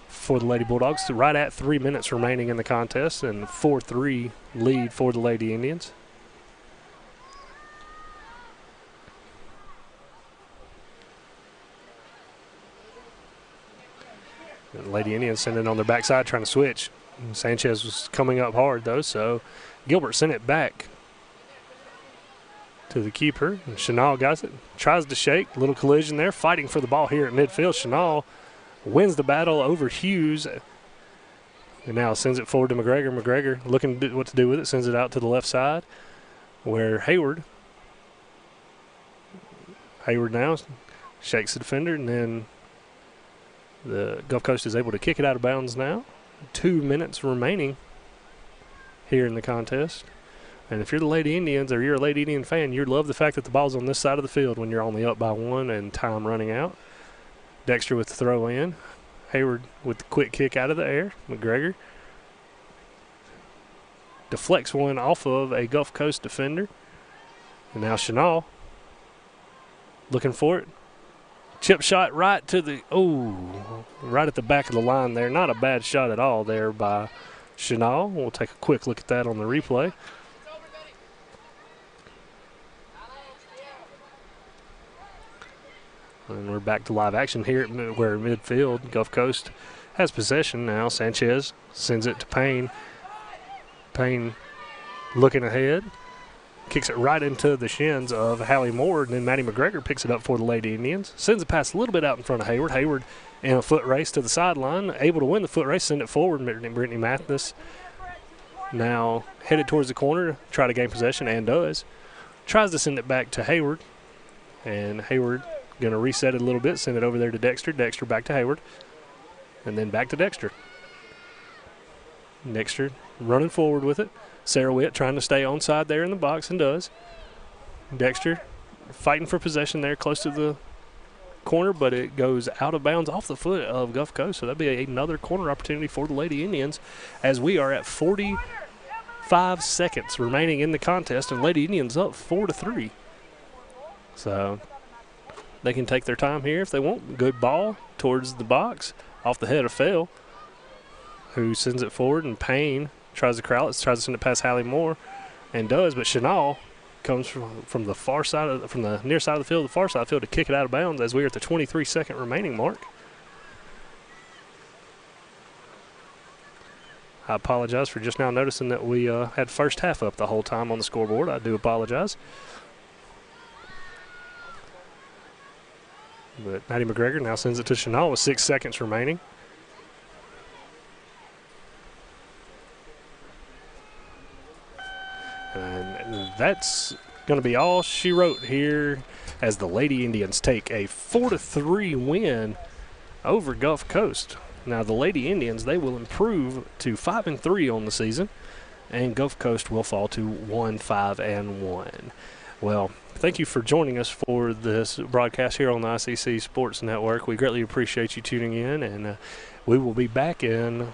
[SPEAKER 1] for the Lady Bulldogs. Right at 3 minutes remaining in the contest, and 4-3 lead for the Lady Indians. The Lady Indians send it on their backside trying to switch. Sanchez was coming up hard, though, so Gilbert sent it back to the keeper, and Chenal got it. Tries to shake. Little collision there. Fighting for the ball here at midfield. Chenal wins the battle over Hughes, and now sends it forward to McGregor. McGregor looking what to do with it. Sends it out to the left side, where Hayward now shakes the defender, and then the Gulf Coast is able to kick it out of bounds now. 2 minutes remaining here in the contest. And if you're the Lady Indians or you're a Lady Indian fan, you love the fact that the ball's on this side of the field when you're only up by 1 and time running out. Dexter with the throw in. Hayward with the quick kick out of the air. McGregor deflects one off of a Gulf Coast defender. And now Chenal looking for it. Chip shot right to the, right at the back of the line there. Not a bad shot at all there by Chenal. We'll take a quick look at that on the replay. And we're back to live action here at where midfield Gulf Coast has possession now. Sanchez sends it to Payne. Payne looking ahead. Kicks it right into the shins of Hallie Moore, and then Maddie McGregor picks it up for the Lady Indians. Sends the pass a little bit out in front of Hayward. Hayward in a foot race to the sideline, able to win the foot race, send it forward. Brittany Mathis now headed towards the corner, try to gain possession, and does. Tries to send it back to Hayward, and Hayward going to reset it a little bit, send it over there to Dexter. Dexter back to Hayward, and then back to Dexter. Dexter running forward with it. Sarah Witt trying to stay onside there in the box, and does. Dexter fighting for possession there close to the corner, but it goes out of bounds off the foot of Gulf Coast. So that'd be another corner opportunity for the Lady Indians, as we are at 45 seconds remaining in the contest, and Lady Indians up 4-3. So they can take their time here if they want. Good ball towards the box off the head of Phil, who sends it forward, and Payne tries to corral it, tries to send it past Hallie Moore, and does, but Chenal comes from the far side from the near side of the field, the far side of the field, to kick it out of bounds as we are at the 23-second remaining mark. I apologize for just now noticing that we had first half up the whole time on the scoreboard. I do apologize. But Maddie McGregor now sends it to Chenal with 6 seconds remaining. And that's going to be all she wrote here as the Lady Indians take a 4-3 win over Gulf Coast. Now the Lady Indians, they will improve to 5-3 on the season, and Gulf Coast will fall to 1-5-1. Well, thank you for joining us for this broadcast here on the ICC Sports Network. We greatly appreciate you tuning in, and we will be back in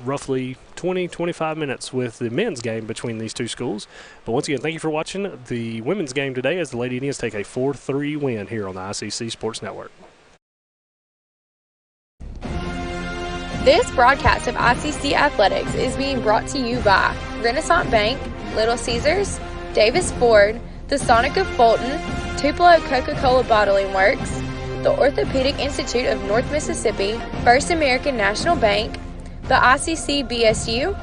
[SPEAKER 1] roughly 20-25 minutes with the men's game between these two schools. But once again, thank you for watching the women's game today as the Lady Indians take a 4-3 win here on the ICC Sports Network.
[SPEAKER 6] This broadcast of ICC Athletics is being brought to you by Renaissance Bank, Little Caesars, Davis Ford, the Sonic of Fulton, Tupelo Coca-Cola Bottling Works, the Orthopedic Institute of North Mississippi, First American National Bank, the ICC BSU,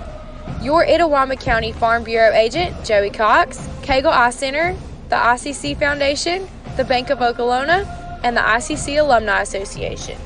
[SPEAKER 6] your Itawamba County Farm Bureau agent, Joey Cox, Cagle Eye Center, the ICC Foundation, the Bank of Okolona, and the ICC Alumni Association.